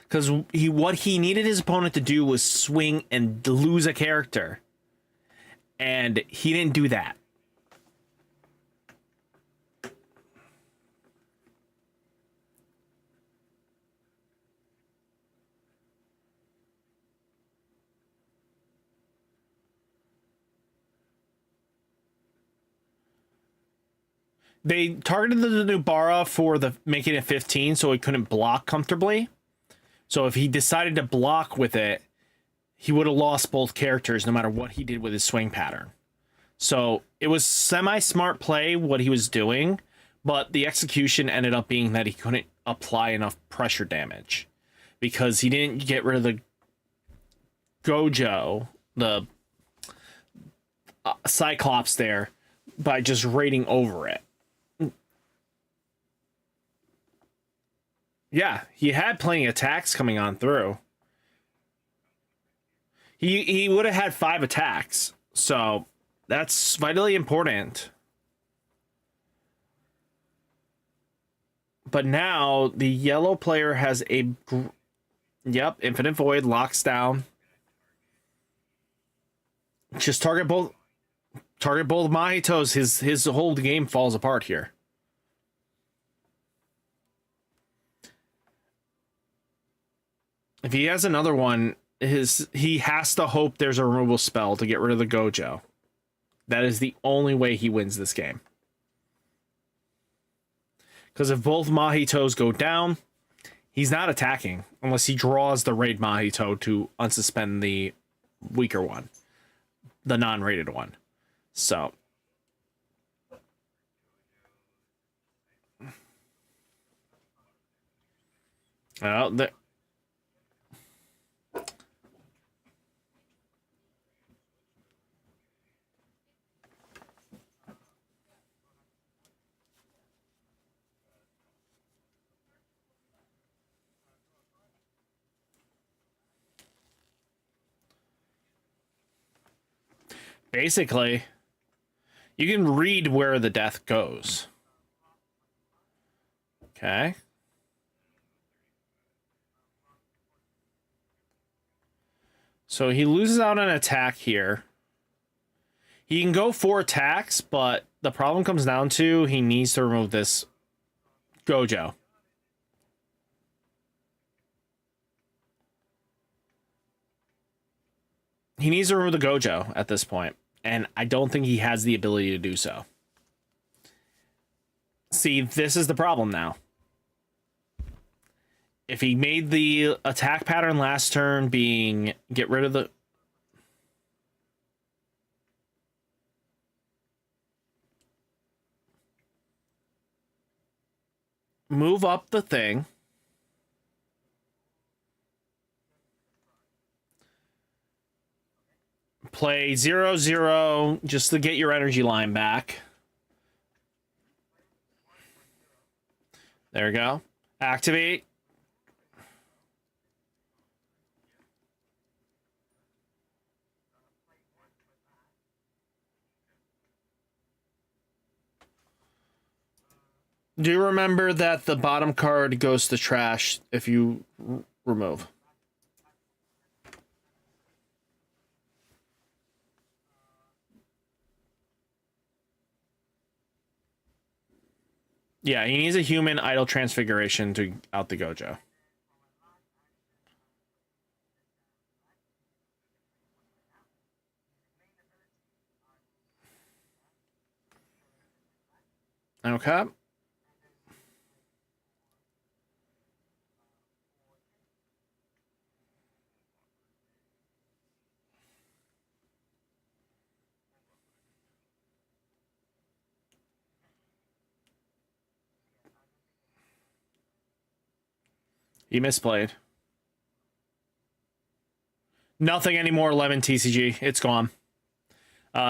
Because what he needed his opponent to do was swing and lose a character. And he didn't do that. They targeted the Nubara for the making it 15 so he couldn't block comfortably. So if he decided to block with it, he would have lost both characters no matter what he did with his swing pattern. So it was semi-smart play what he was doing, but the execution ended up being that he couldn't apply enough pressure damage because he didn't get rid of the Gojo, the Cyclops there, by just raiding over it. Yeah, he had plenty of attacks coming on through. He would have had 5 attacks, so that's vitally important. But now the yellow player has a Infinite Void locks down. Just target both Mahitos. His whole game falls apart here. If he has another one, he has to hope there's a removal spell to get rid of the Gojo. That is the only way he wins this game. Because if both Mahitos go down, he's not attacking unless he draws the raid Mahito to unsuspend the weaker one, the non-rated one. So basically, you can read where the death goes. Okay. So he loses out on an attack here. He can go 4 attacks, but the problem comes down to he needs to remove this Gojo. He needs to remove the Gojo at this point, and I don't think he has the ability to do so. See, this is the problem now. If he made the attack pattern last turn being get rid of the... Move up the thing. Play 0/0 just to get your energy line back. There we go. Activate. Do remember that the bottom card goes to trash if you remove. Yeah, he needs a human idle transfiguration to out the Gojo. Okay. You misplayed. Nothing anymore, Lemon TCG. It's gone.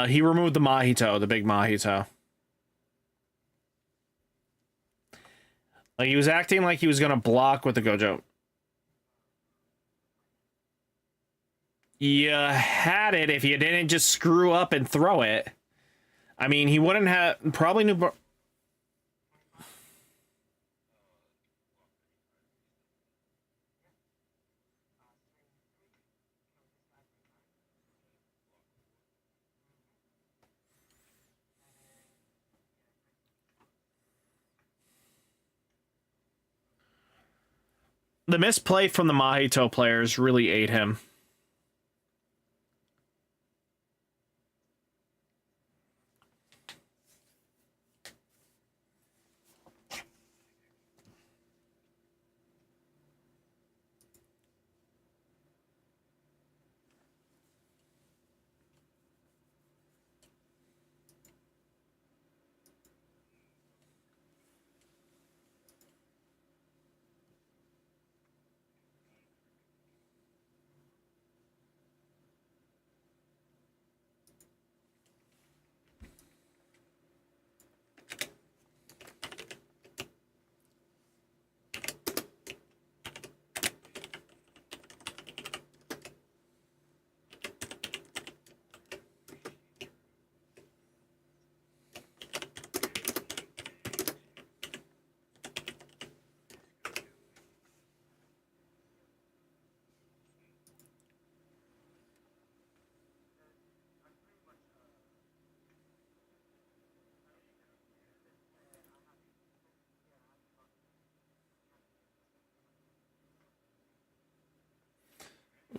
He removed the Mahito, the big Mahito. Like, he was acting like he was gonna block with the Gojo. You had it if you didn't just screw up and throw it. I mean, he wouldn't have... Probably knew... The misplay from the Mahito players really ate him.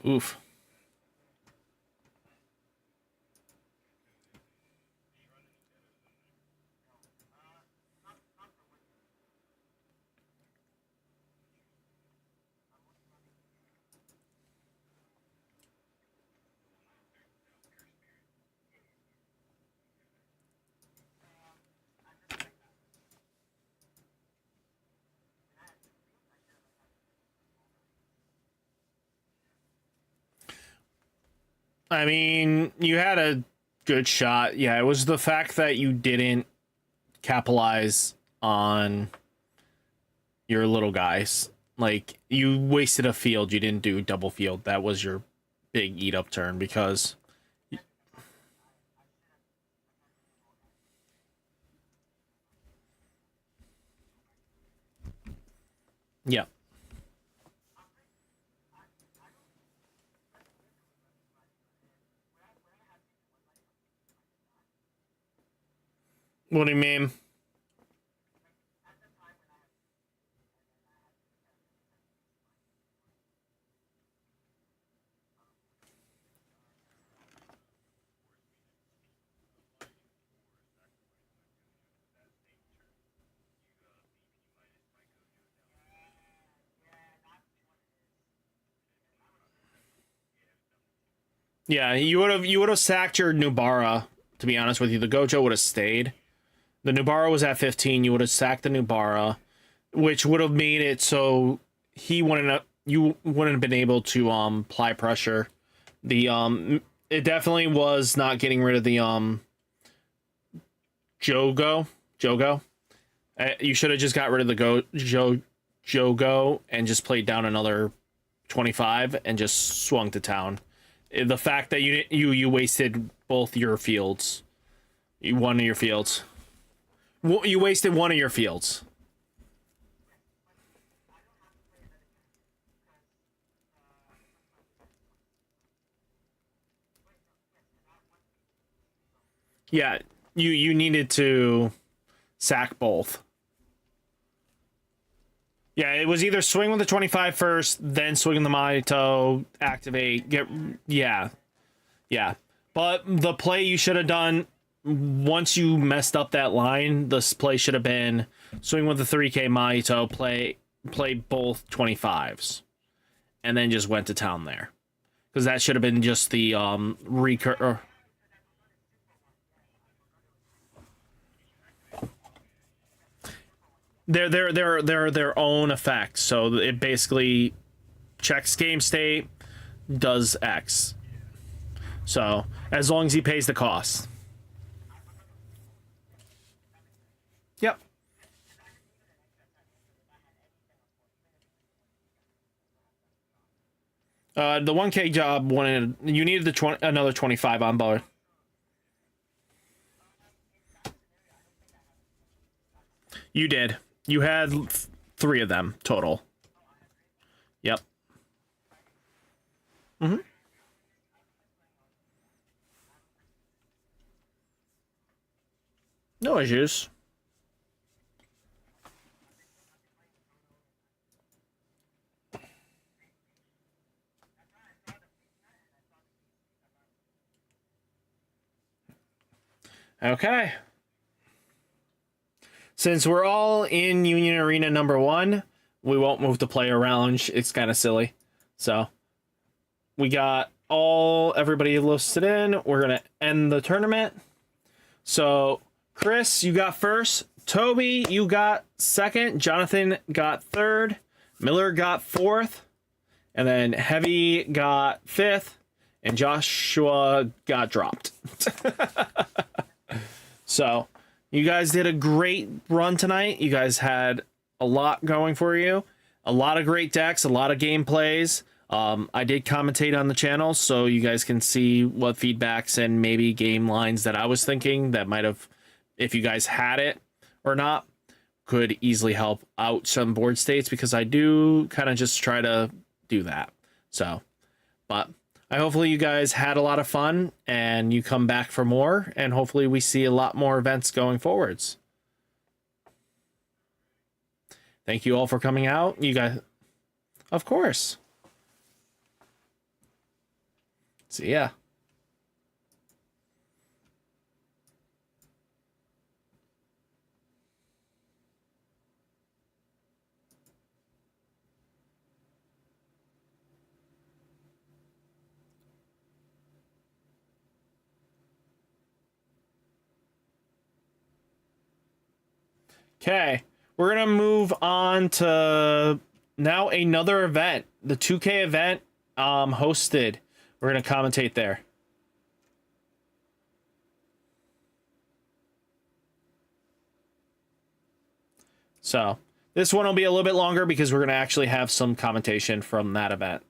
Oof. I mean, you had a good shot. Yeah, it was the fact that you didn't capitalize on your little guys. Like, you wasted a field. You didn't do double field. That was your big eat-up turn because... Yeah. What do you mean? Yeah, you would have sacked your Nubara, to be honest with you. The Gojo would have stayed. The Nubara was at 15, you would have sacked the Nubara, which would have made it so you wouldn't have been able to apply pressure. The it definitely was not getting rid of the Jogo. You should have just got rid of the Jogo and just played down another 25 and just swung to town. The fact that you wasted both your fields, one of your fields. You wasted one of your fields. Yeah, you needed to sack both. Yeah, it was either swing with the 25 first, then swing the Mahito, activate, yeah. But the play you should have done, once you messed up that line, this play should have been swing with the 3K Mahito, play both 25s, and then just went to town there. Because that should have been just the recur... They're their own effects. So it basically checks game state, does X. So as long as he pays the cost. Yep. The 1K job wanted you needed the another 25 on board. You did. You had 3 of them total. Yep. Mm-hmm. No issues. Okay. Since we're all in Union Arena number 1, we won't move to player lounge. It's kind of silly. So we got everybody listed in. We're gonna end the tournament. So Chris, you got first. Toby, you got second. Jonathan got third. Miller got fourth. And then Heavy got fifth. And Joshua got dropped. So you guys did a great run tonight. You guys had a lot going for you. A lot of great decks, a lot of gameplays. I did commentate on the channel, so you guys can see what feedbacks and maybe game lines that I was thinking that might have, if you guys had it or not, could easily help out some board states, because I do kind of just try to do that. So, but hopefully you guys had a lot of fun and you come back for more, and hopefully we see a lot more events going forwards. Thank you all for coming out. You guys, of course. See ya. Okay, we're gonna move on to now another event, the 2K event, hosted. We're gonna commentate there. So this one will be a little bit longer because we're gonna actually have some commentation from that event.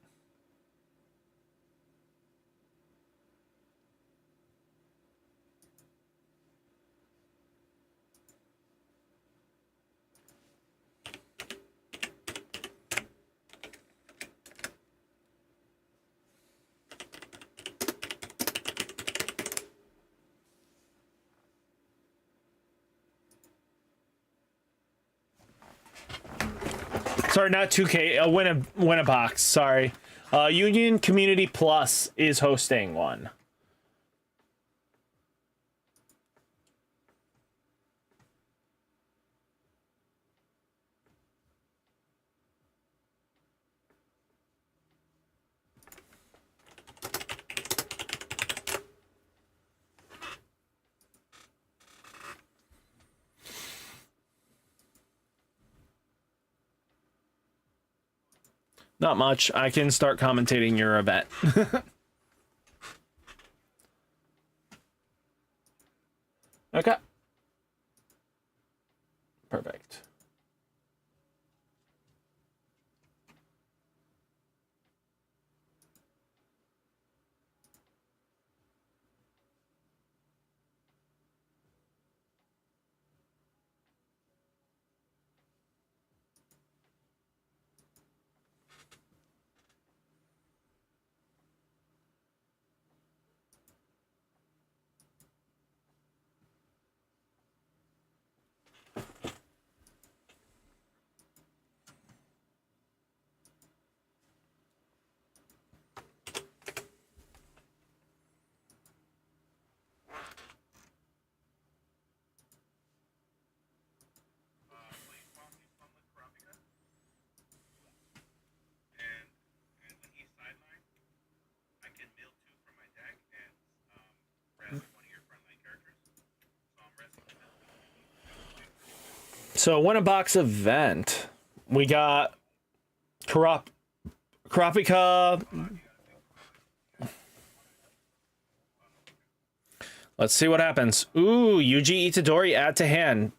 Sorry, not 2K. Win a box. Sorry. Union Community Plus is hosting one. Not much. I can start commentating your event. Okay. Perfect. So win a box event. We got Karapika. Let's see what happens. Ooh, Yuji Itadori add to hand.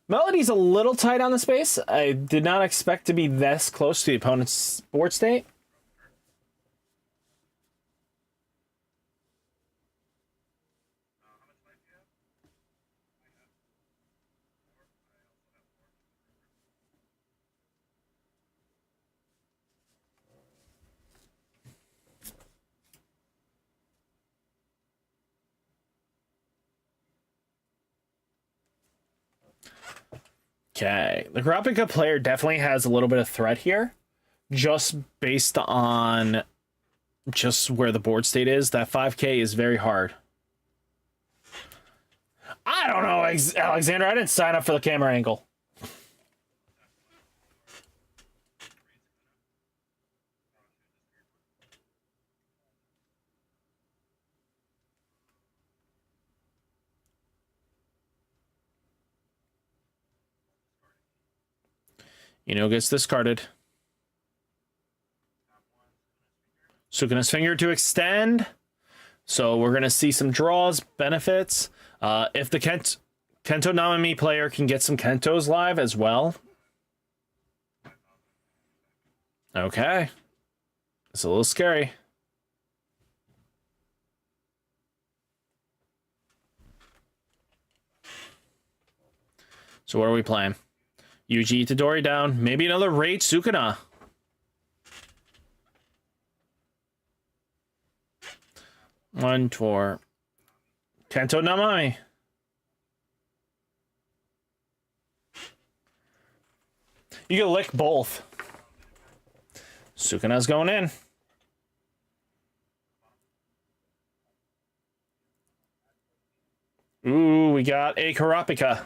Melody's a little tight on the space. I did not expect to be this close to the opponent's board state. Okay, the Karapika player definitely has a little bit of threat here, just based on just where the board state is. That 5K is very hard. I don't know, Alexander. I didn't sign up for the camera angle. Gets discarded. Sukuna's finger to extend. So we're going to see some draws, benefits. If the Kento Namami player can get some Kentos live as well. Okay. It's a little scary. So what are we playing? Yuji Itadori down. Maybe another Rage Sukuna. One for Kento Namami. You can lick both. Sukuna's going in. Ooh, we got a Karapika.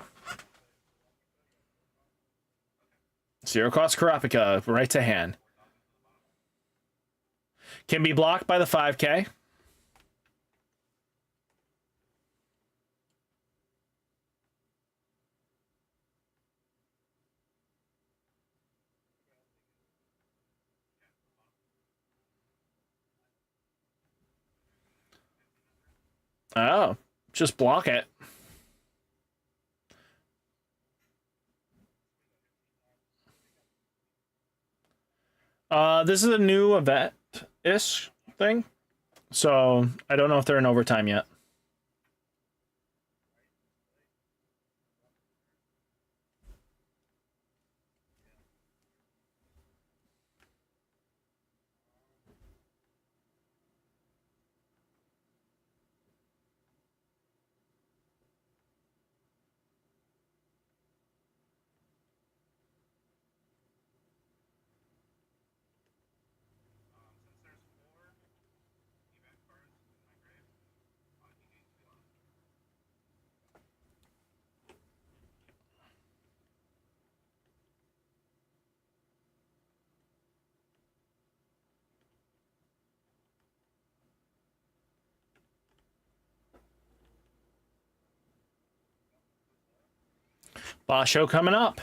Zero cost Karapika, right to hand. Can be blocked by the 5K. Oh, just block it. This is a new event-ish thing, so I don't know if they're in overtime yet. Boss show coming up.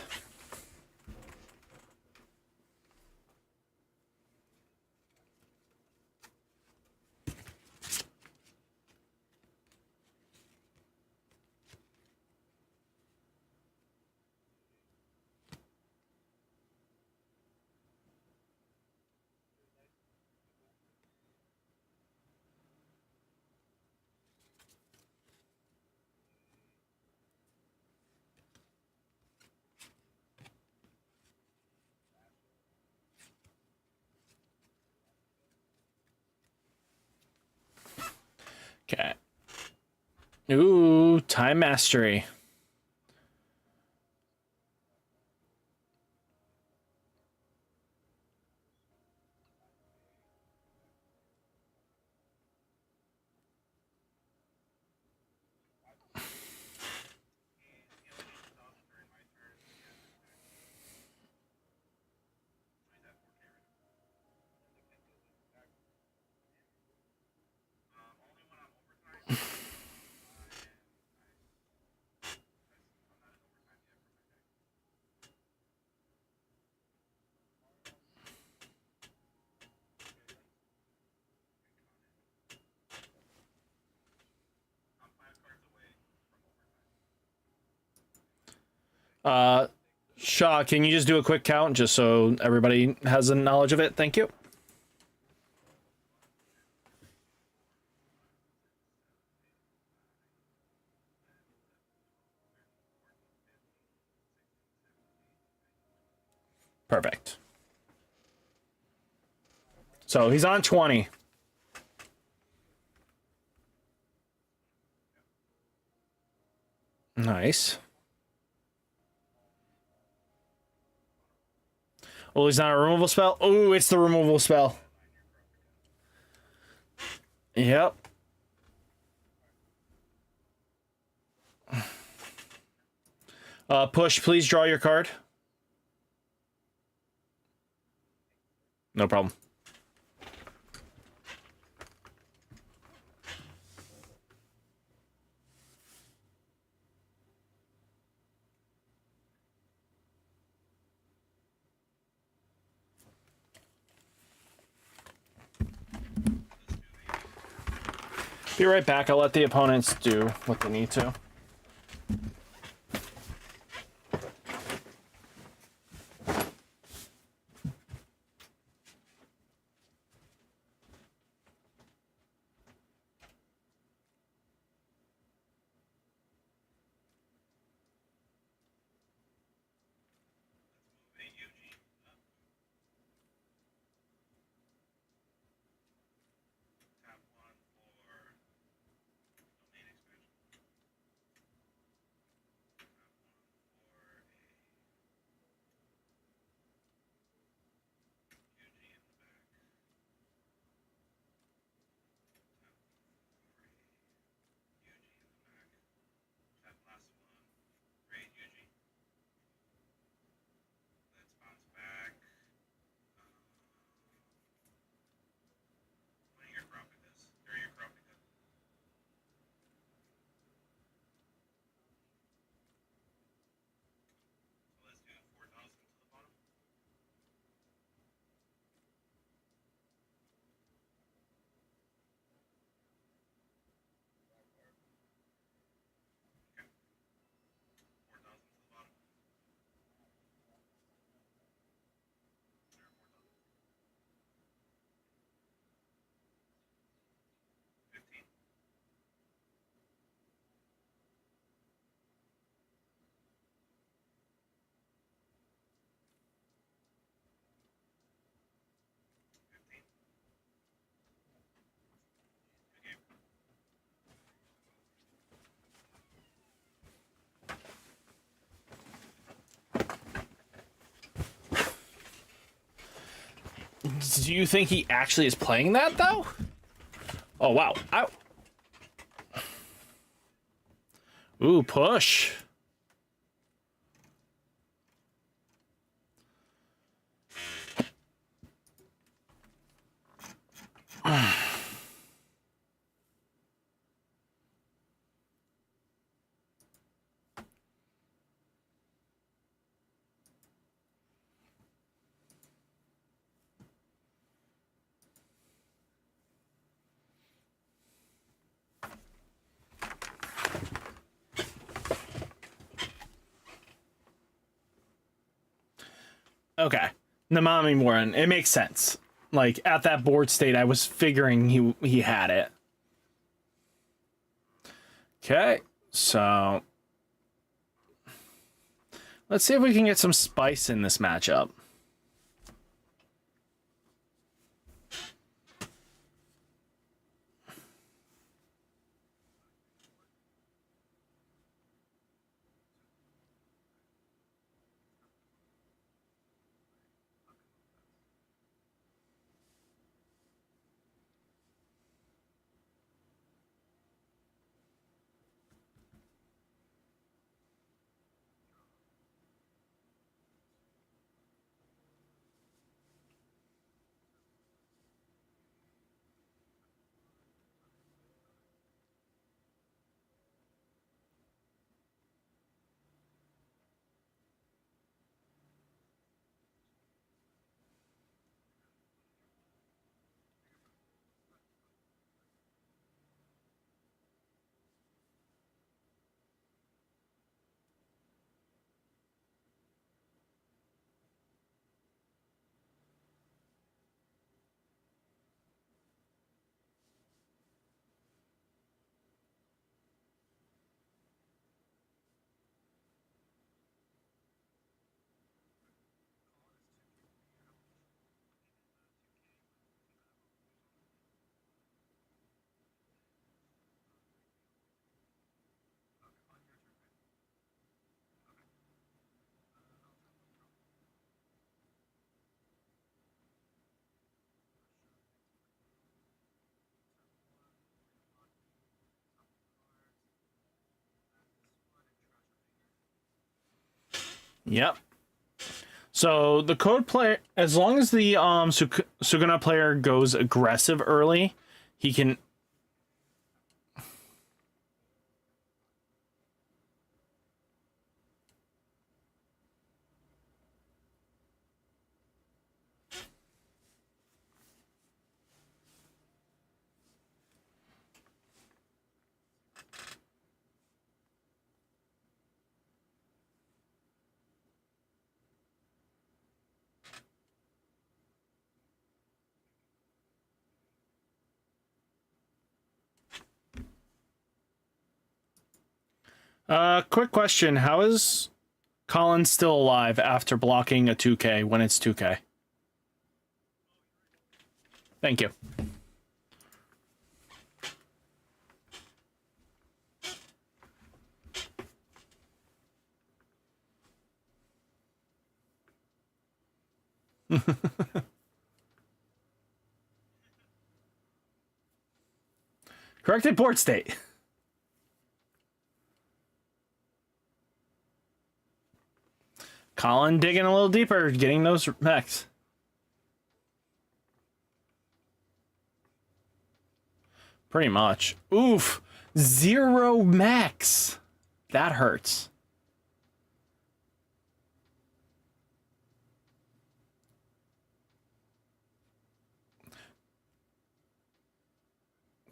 Okay. Ooh, time mastery. Shaw, can you just do a quick count just so everybody has a knowledge of it? Thank you. Perfect. So he's on 20. Nice. Oh, he's not a removal spell? Oh, it's the removal spell. Yep. Push, please draw your card. No problem. Be right back. I'll let the opponents do what they need to. Do you think he actually is playing that, though? Oh, wow. Ow. Ooh, push. Okay. Namami Morin. It makes sense. Like, at that board state, I was figuring he had it. Okay. So let's see if we can get some spice in this matchup. Yep. So the code player, as long as the Suguna player goes aggressive early, he can. Quick question: how is Colin still alive after blocking a 2K when it's 2K? Thank you. Corrected port state. Colin digging a little deeper, getting those mechs. Pretty much. Oof. 0 mechs. That hurts.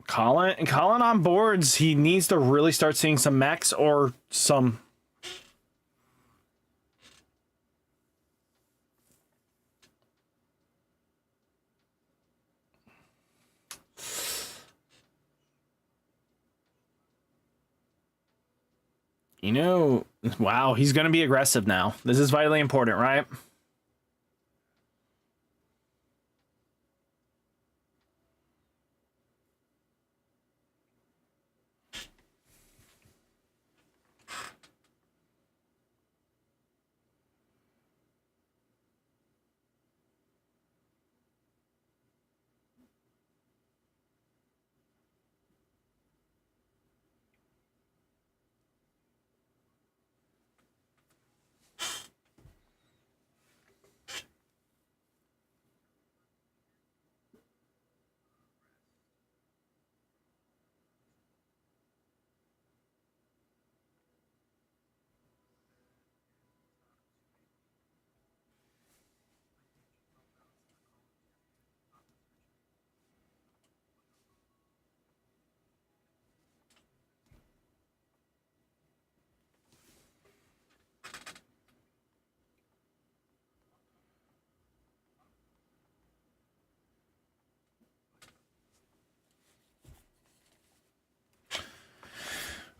Colin on boards, he needs to really start seeing some mechs or some. You know, wow, he's going to be aggressive now. This is vitally important, right?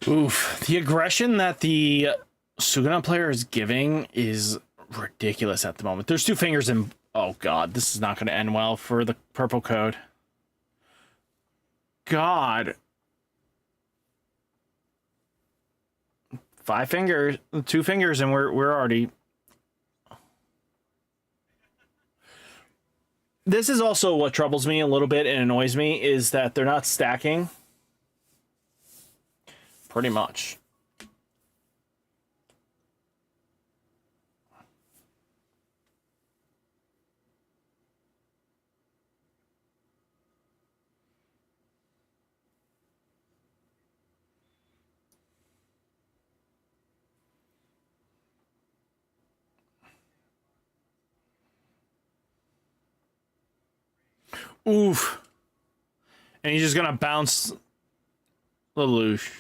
Oof. The aggression that the Suguna player is giving is ridiculous at the moment. There's 2 fingers in. Oh, God. This is not going to end well for the purple code. God. 5 fingers. 2 fingers, and we're already. This is also what troubles me a little bit and annoys me is that they're not stacking. Pretty much. Oof. And he's just going to bounce Lelouch.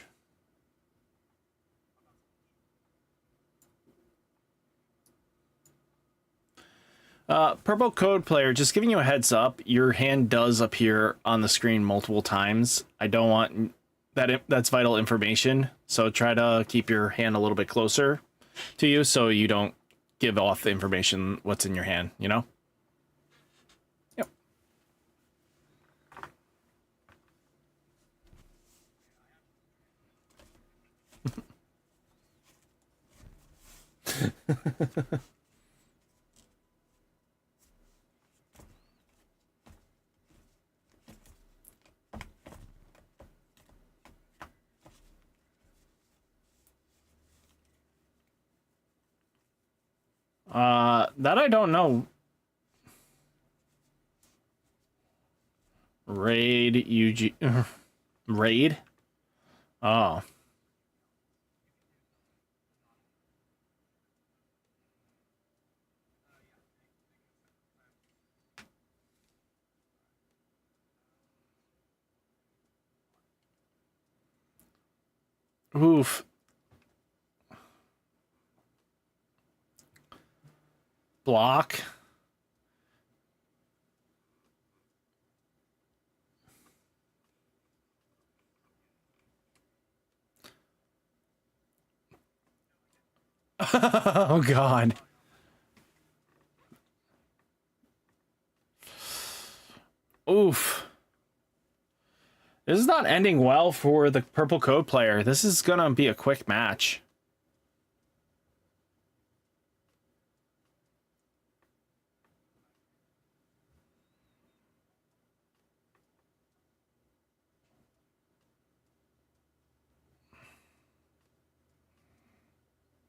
Purple code player, just giving you a heads up, your hand does appear on the screen multiple times. I don't want that. That's vital information. So try to keep your hand a little bit closer to you so you don't give off the information what's in your hand, you know? Yep. That I don't know. Raid UG Raid? Oh. Oof. Block. Oh god. Oof. This is not ending well for the purple code player. This is gonna be a quick match.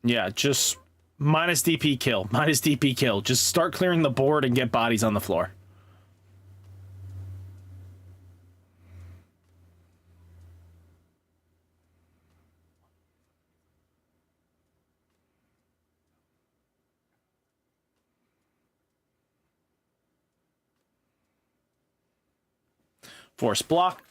Yeah, just minus DP kill. Minus DP kill. Just start clearing the board and get bodies on the floor. Force block.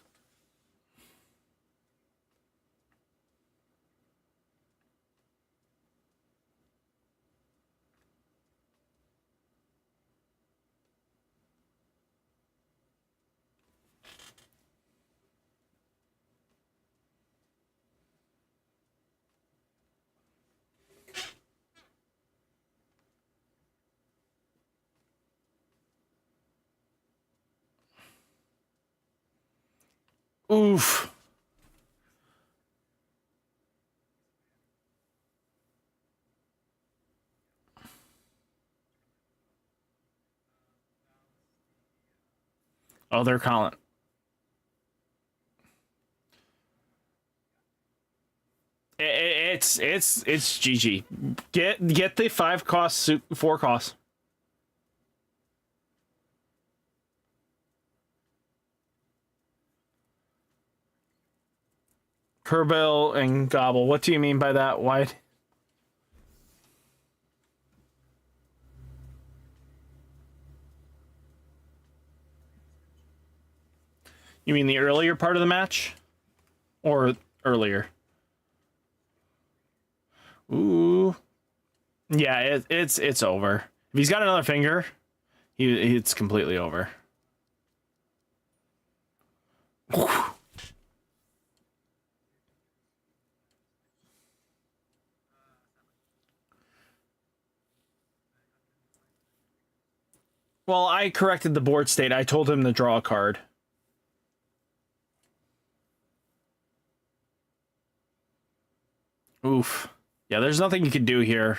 Oof. Oh, they're calling. It's GG. Get the 5 costs, 4 costs. Kerbil and Gobble. What do you mean by that? Why? You mean the earlier part of the match? Or earlier? Ooh. Yeah, it's over. If he's got another finger, it's completely over. Well, I corrected the board state. I told him to draw a card. Oof. Yeah, there's nothing you can do here.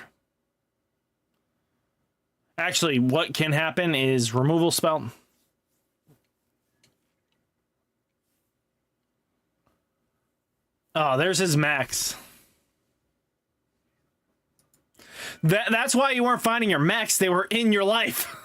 Actually, what can happen is removal spell. Oh, there's his max. That's why you weren't finding your max. They were in your life.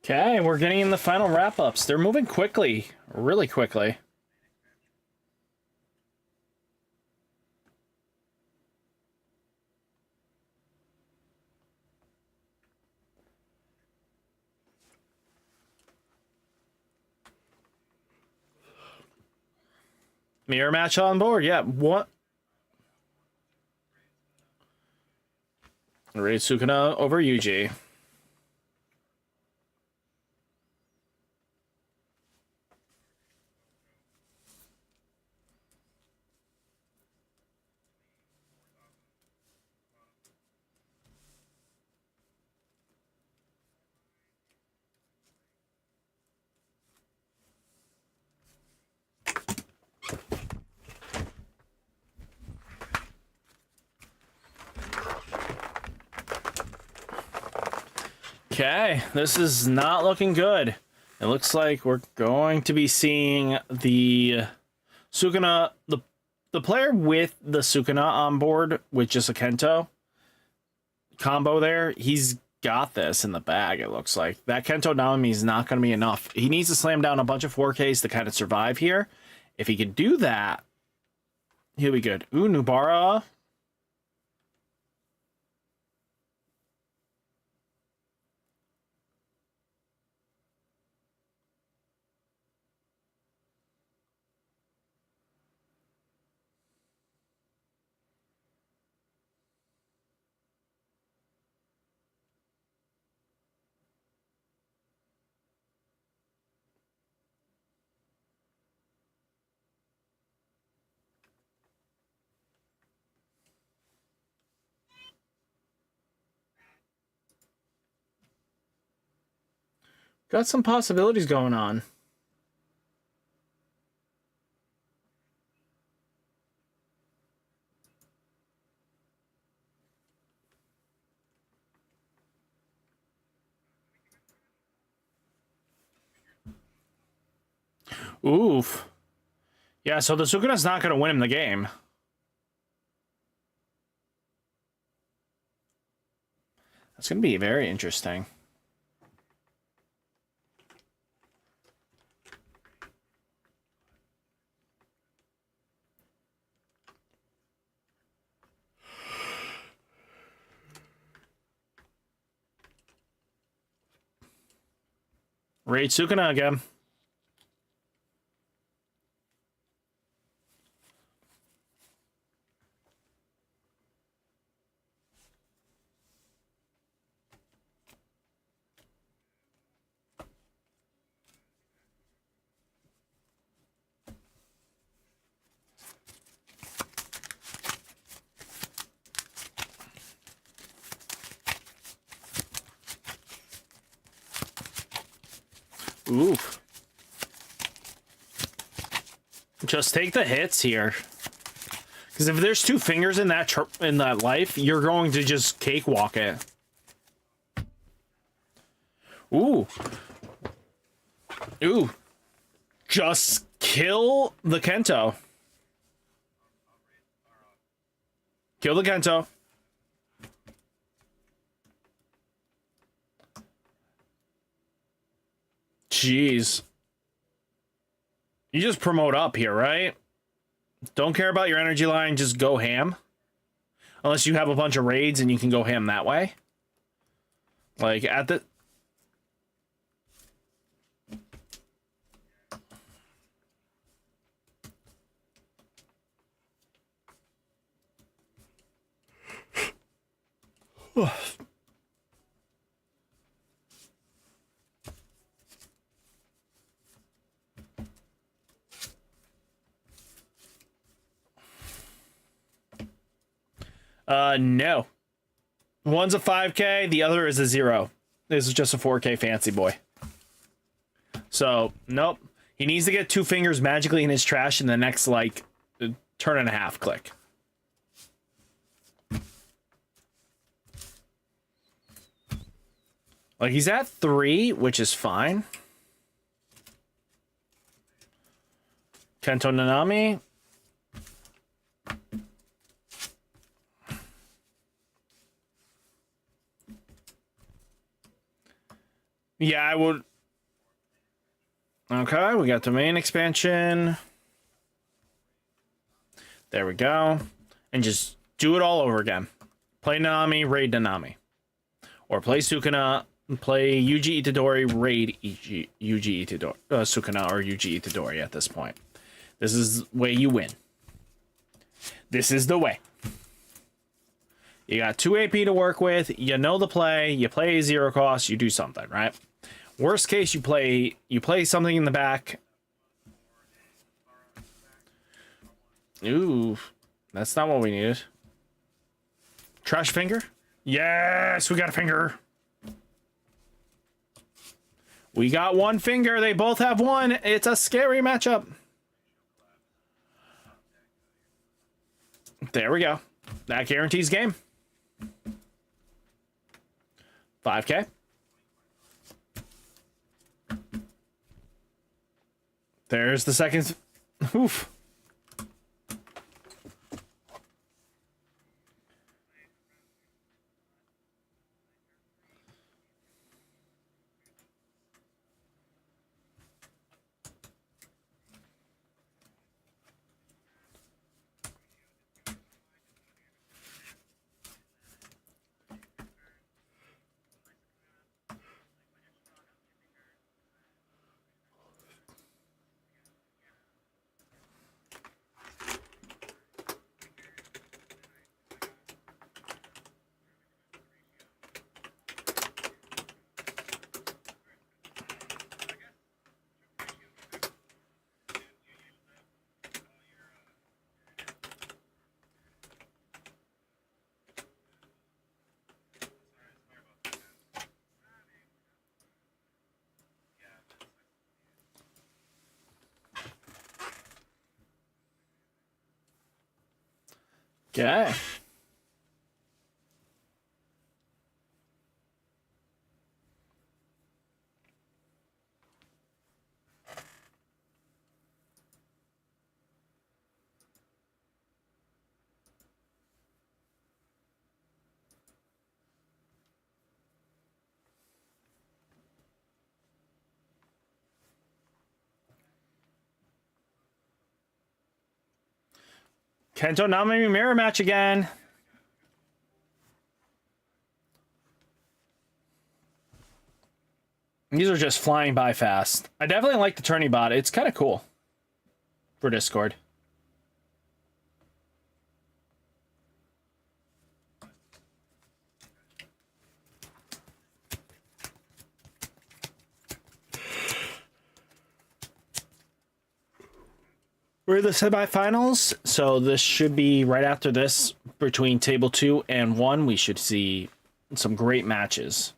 Okay, we're getting in the final wrap-ups. They're moving quickly, really quickly. Mirror match on board, yeah. What? Raid Sukuna over Yuji. Okay, this is not looking good. It looks like we're going to be seeing the Sukuna, the player with the Sukuna on board with just a Kento combo there. He's got this in the bag, it looks like. That Kento Naomi is not going to be enough. He needs to slam down a bunch of 4Ks to kind of survive here. If he could do that, he'll be good. Ooh, Nubara. Got some possibilities going on. Oof. Yeah, so the Sukuna's not going to win him the game. That's going to be very interesting. Raid Sukuna again. Oof. Just take the hits here. Because if there's two fingers in that life, you're going to just cakewalk it. Ooh. Ooh. Just kill the Kento. Kill the Kento. Jeez. You just promote up here, right? Don't care about your energy line, just go ham. Unless you have a bunch of raids and you can go ham that way. Like, at the... No. One's a 5K, the other is a 0. This is just a 4K fancy boy. So, nope. He needs to get two fingers magically in his trash in the next, like, turn and a half click. Like, he's at 3, which is fine. Kento Nanami. Yeah, I would. Okay, we got the main expansion. There we go. And just do it all over again. Play Nanami, raid Nanami. Or play Sukuna, play Yuji Itadori, raid Yuji Itadori, Sukuna or Yuji Itadori at this point. This is the way you win. This is the way. You got 2 AP to work with, you know the play, you play 0 cost, you do something, right? Worst case, you play something in the back. Ooh, that's not what we needed. Trash finger? Yes, we got a finger. We got 1 finger. They both have 1. It's a scary matchup. There we go. That guarantees game. 5K. There's the second. Oof. Okay. Kento Nami mirror match again. These are just flying by fast. I definitely like the tourney bot. It's kind of cool for Discord. We're in the semifinals, so this should be right after this. Between table 2 and 1, we should see some great matches.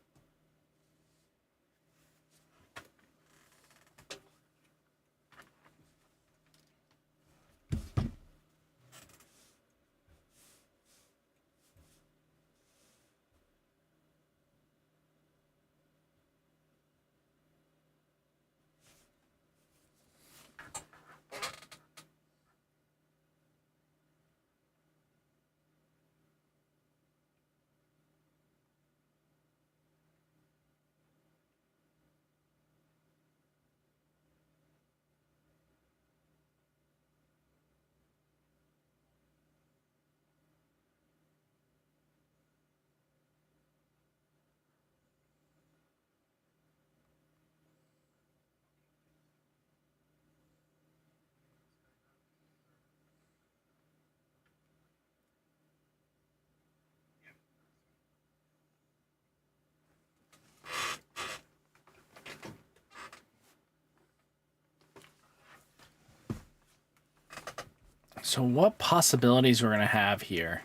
So what possibilities we're going to have here?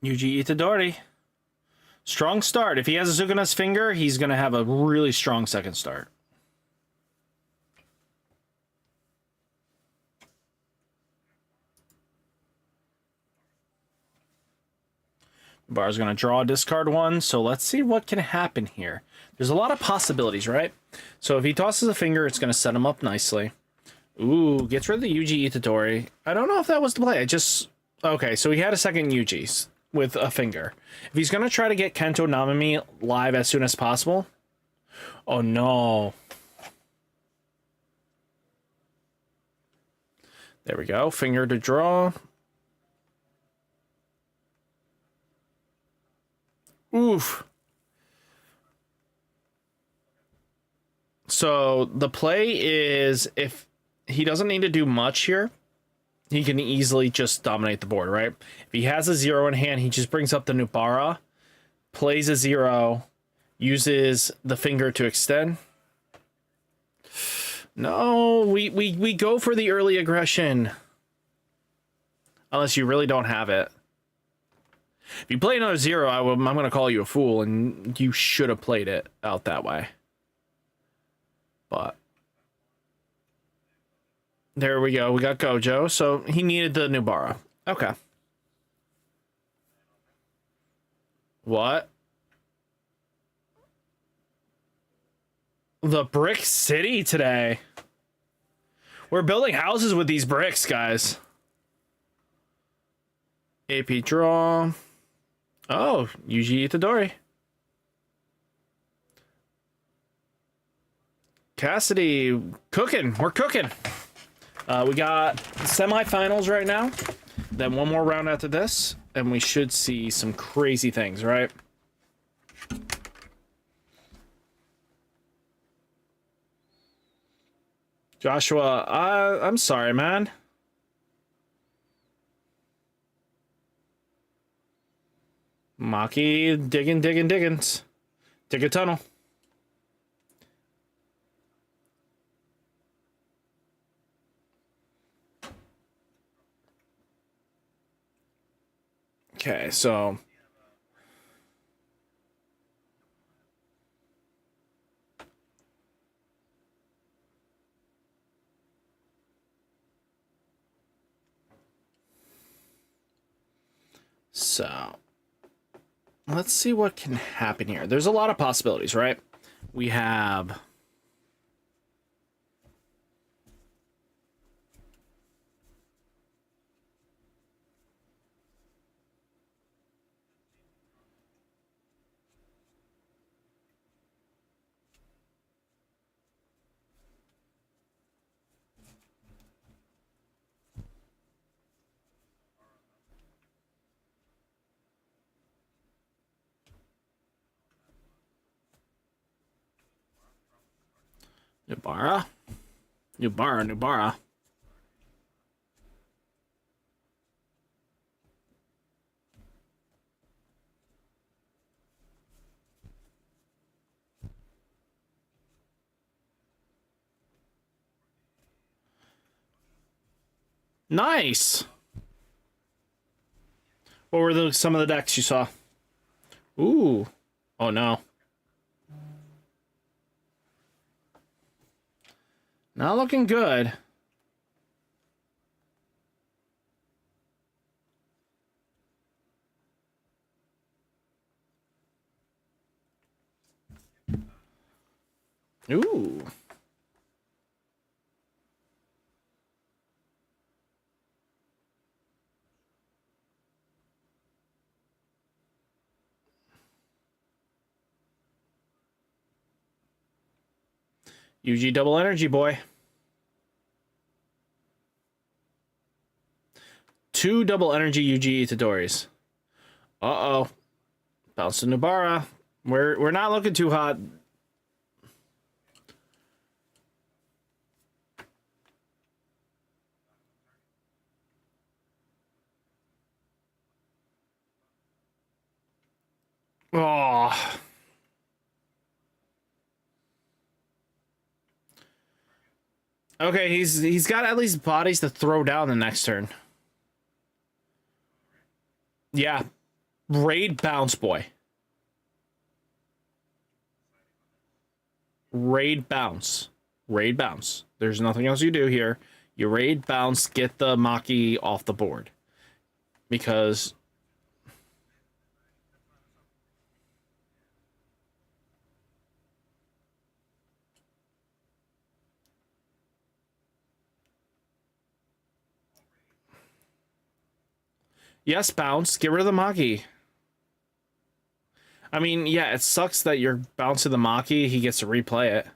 Yuji Itadori. Strong start. If he has a Sukuna's finger, he's going to have a really strong second start. Bar's going to draw a discard 1, so let's see what can happen here. There's a lot of possibilities, right? So if he tosses a finger, it's going to set him up nicely. Ooh, gets rid of the Yuji Itadori. I don't know if that was the play. Okay, so he had a second Yuji's. with a finger. If he's gonna try to get Kento Namami live as soon as possible. Oh no. There we go. Finger to draw. Oof. So the play is, if he doesn't need to do much here, he can easily just dominate the board, right? If he has a 0 in hand, he just brings up the Nubara, plays a 0, uses the finger to extend. No, we go for the early aggression. Unless you really don't have it. If you play another 0, I'm going to call you a fool, and you should have played it out that way. But there we go. We got Gojo, so he needed the Nubara. Okay. What? The Brick City today. We're building houses with these bricks, guys. AP draw. Oh, Yuji Itadori. Cassidy, cooking. We're cooking. We got semifinals right now. Then one more round after this, and we should see some crazy things, right? Joshua, I'm sorry, man. Maki, digging. Dig a tunnel. Okay, so let's see what can happen here. There's a lot of possibilities, right? We have Nubara. Nice. What were some of the decks you saw? Ooh. Oh no. Not looking good. Ooh. UG double energy, boy. 2 double energy UG Itadoris. Uh-oh. Bounce to Nubara. We're not looking too hot. Oh. Okay, he's got at least bodies to throw down the next turn. Yeah. Raid bounce, boy. Raid bounce. Raid bounce. There's nothing else you do here. You raid bounce, get the Maki off the board. Because Yes, bounce. Get rid of the Maki. I mean, yeah, it sucks that you're bouncing the Maki. He gets to replay it.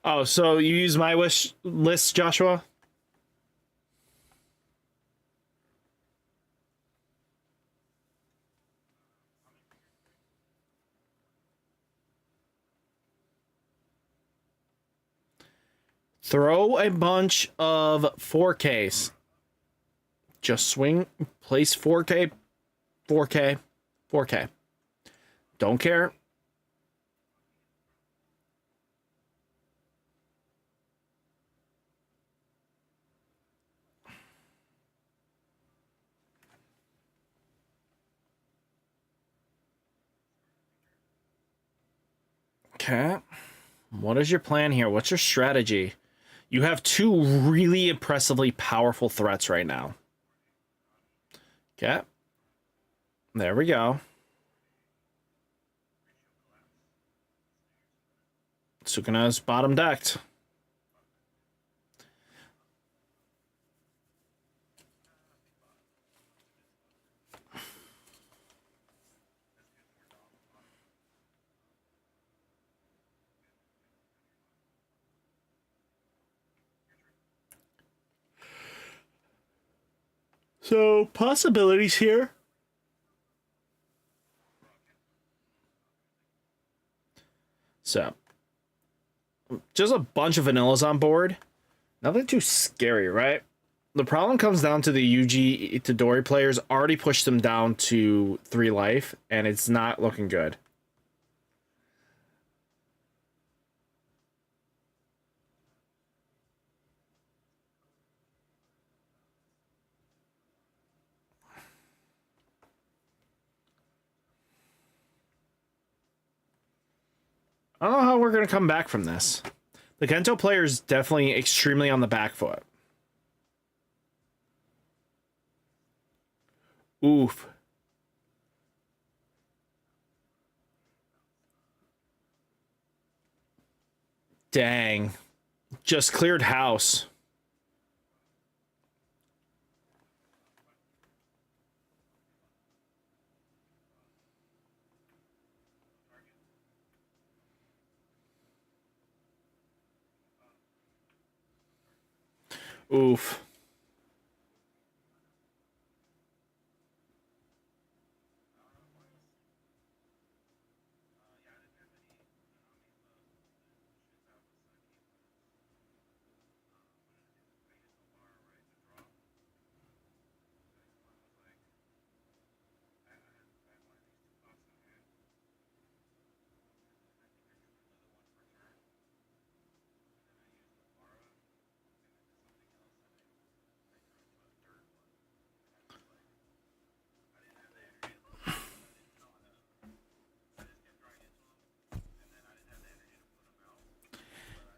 Oh, so you use my wish list, Joshua? Throw a bunch of 4Ks. Just swing, place 4K, 4K, 4K. Don't care. Okay. What is your plan here? What's your strategy? You have two really impressively powerful threats right now. Okay. There we go. Sukuna's bottom decked. So, possibilities here. So, just a bunch of vanillas on board. Nothing too scary, right? The problem comes down to the Yuji Itadori players already pushed them down to 3 life, and it's not looking good. I don't know how we're going to come back from this. The Kento player is definitely extremely on the back foot. Oof. Dang. Just cleared house. Oof.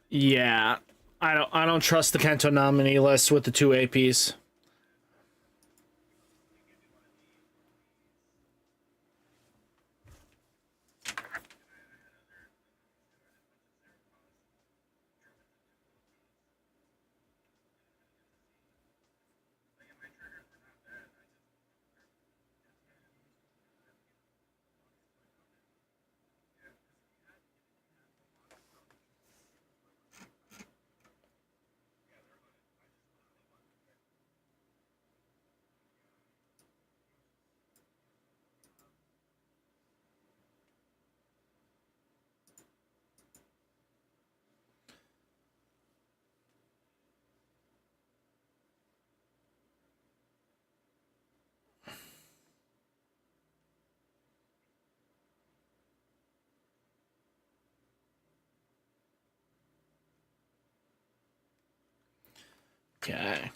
Yeah. I don't trust the Kento nominee list with the 2 APs. Okay.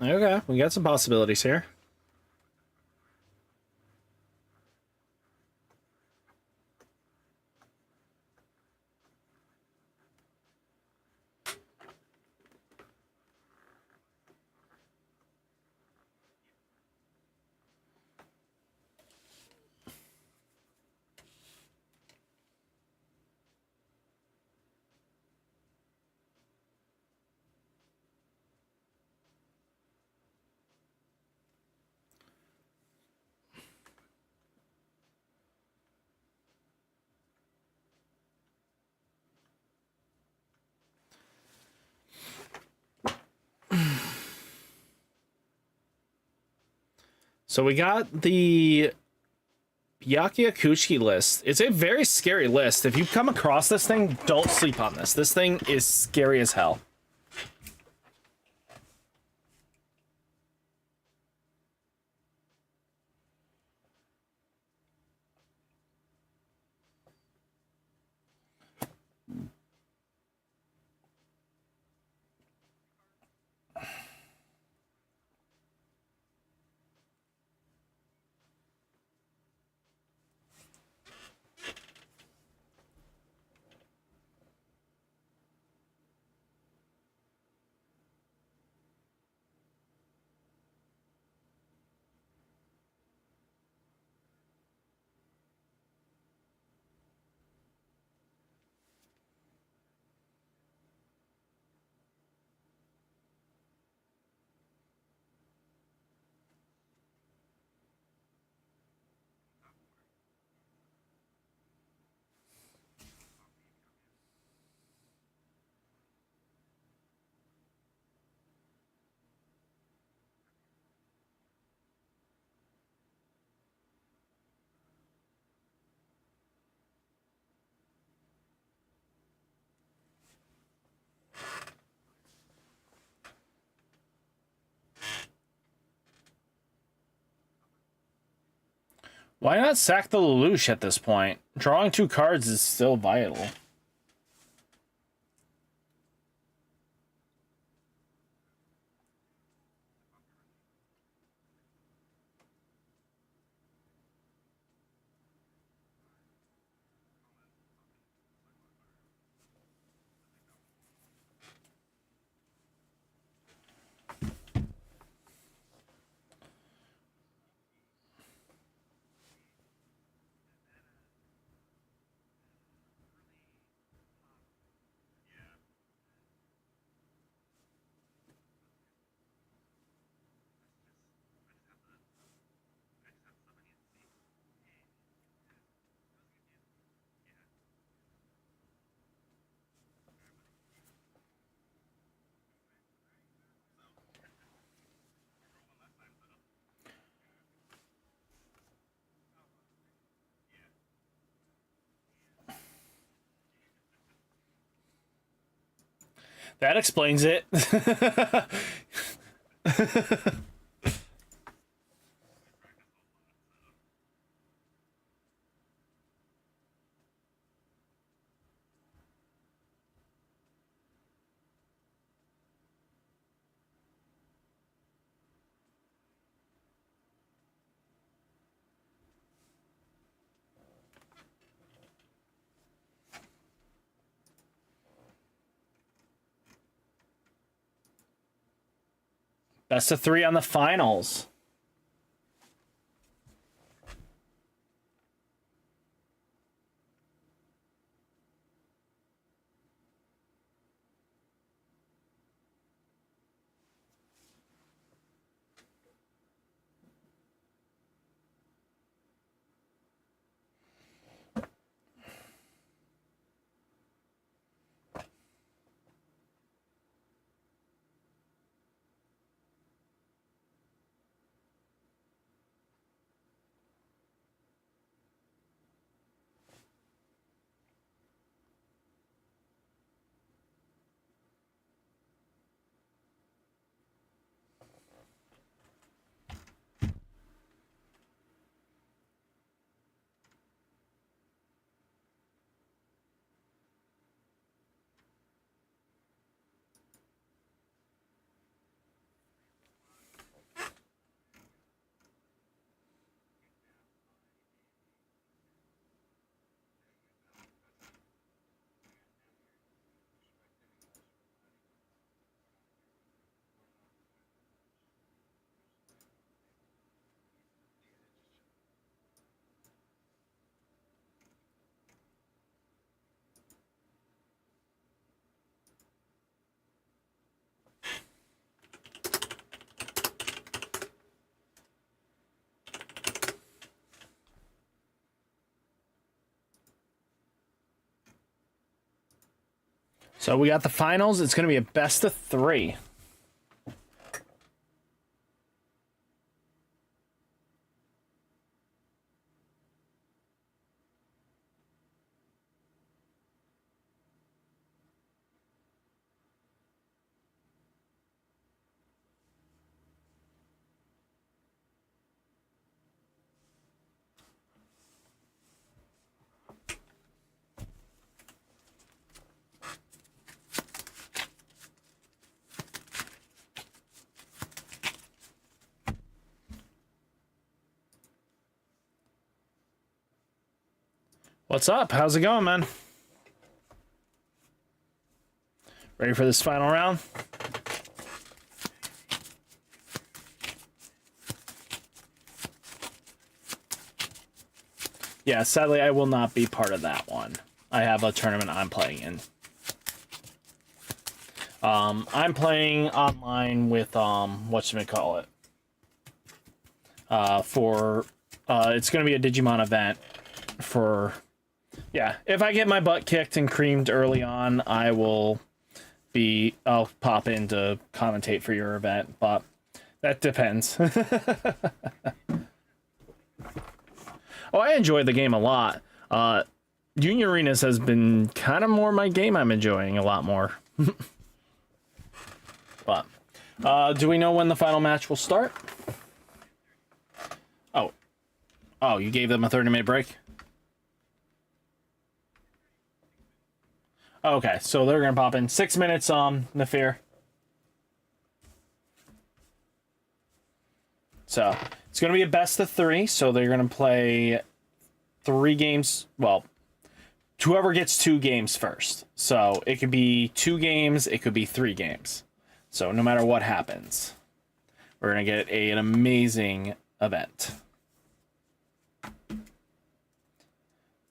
Okay, we got some possibilities here. So we got the Byakuya list. It's a very scary list. If you come across this thing, don't sleep on this. This thing is scary as hell. Why not sack the Lelouch at this point? Drawing 2 cards is still vital. That explains it. Best of 3 on the finals. So we got the finals. It's going to be a best of 3. What's up? How's it going, man? Ready for this final round? Yeah, sadly, I will not be part of that one. I have a tournament I'm playing in. I'm playing online with, whatchamacallit. It's going to be a Digimon event for, yeah, if I get my butt kicked and creamed early on, I'll pop in to commentate for your event, but that depends. Oh, I enjoyed the game a lot. Union Arenas has been kind of more my game I'm enjoying a lot more. But, do we know when the final match will start? Oh, you gave them a 30-minute break? Okay, so they're gonna pop in 6 minutes, Nafir. So, it's gonna be a best of 3, so they're gonna play 3 games, well, whoever gets 2 games first. So, it could be 2 games, it could be 3 games. So, no matter what happens, we're gonna get an amazing event.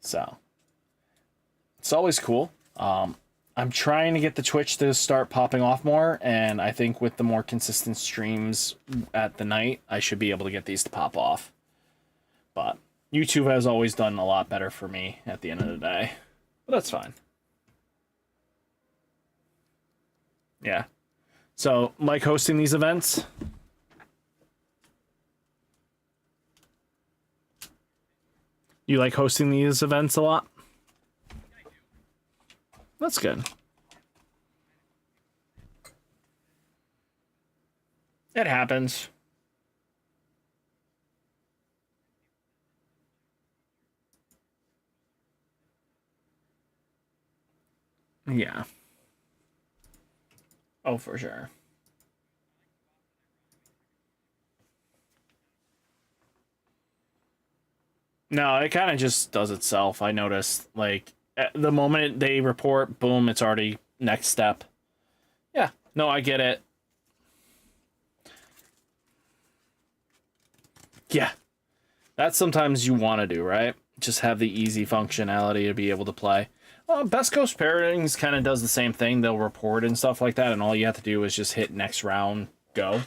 So, it's always cool. I'm trying to get the Twitch to start popping off more, and I think with the more consistent streams at the night, I should be able to get these to pop off. But YouTube has always done a lot better for me at the end of the day. But that's fine. Yeah. So, like hosting these events? You like hosting these events a lot? That's good. It happens. Yeah. Oh, for sure. No, it kind of just does itself. I noticed, like, at the moment they report, boom, it's already next step. Yeah, no, I get it. Yeah, that's sometimes you want to do, right? Just have the easy functionality to be able to play. Well, Best Coast Pairings kind of does the same thing. They'll report and stuff like that, and all you have to do is just hit next round, go.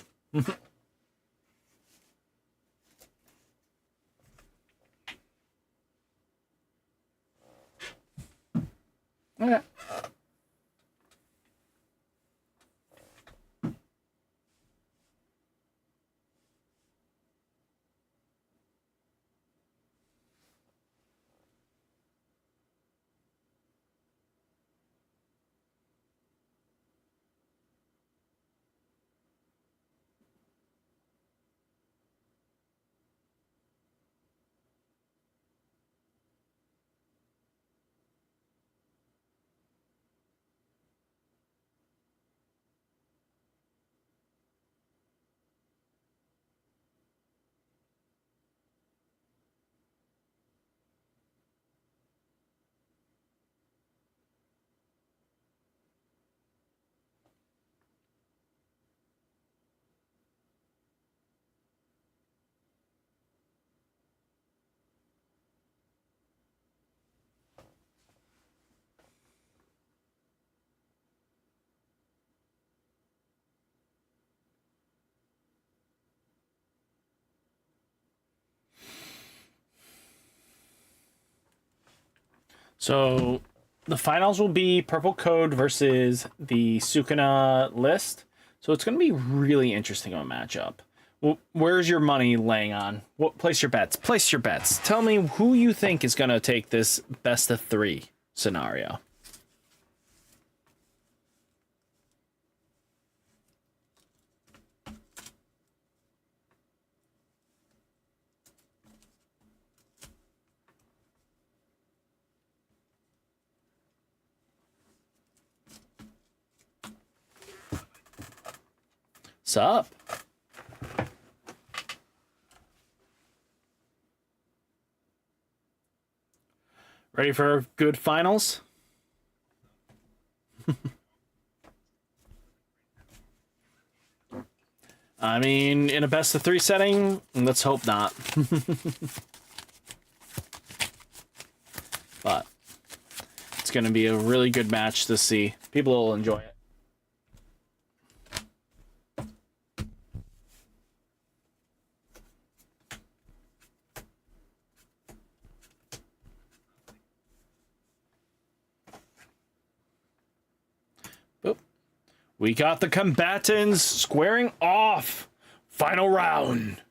Okay. So the finals will be Purple Code versus the Sukuna list. So it's going to be really interesting of a matchup. Well, where's your money laying on? What, place your bets. Place your bets. Tell me who you think is going to take this best of 3 scenario. Sup? Ready for good finals? I mean, in a best of 3 setting, let's hope not. But it's going to be a really good match to see. People will enjoy it. Boop. We got the combatants squaring off. Final round.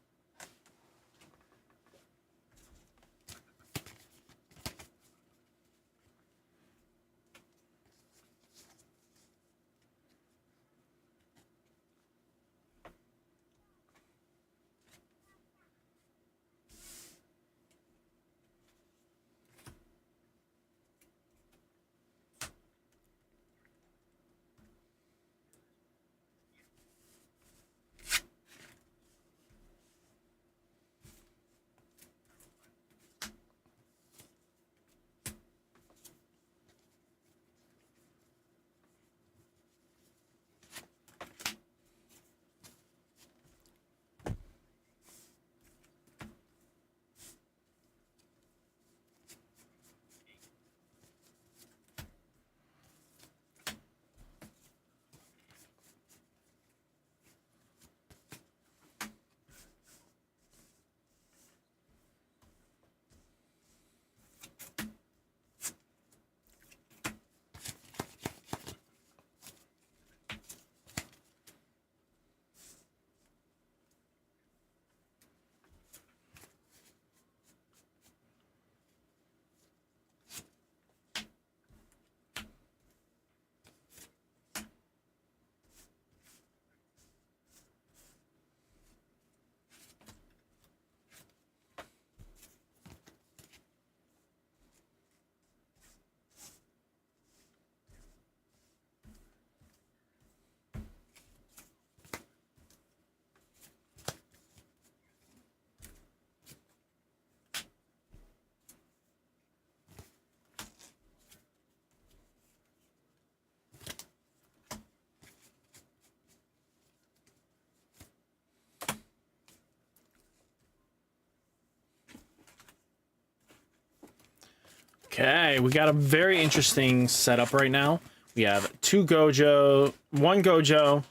Okay, we got a very interesting setup right now. We have one Gojo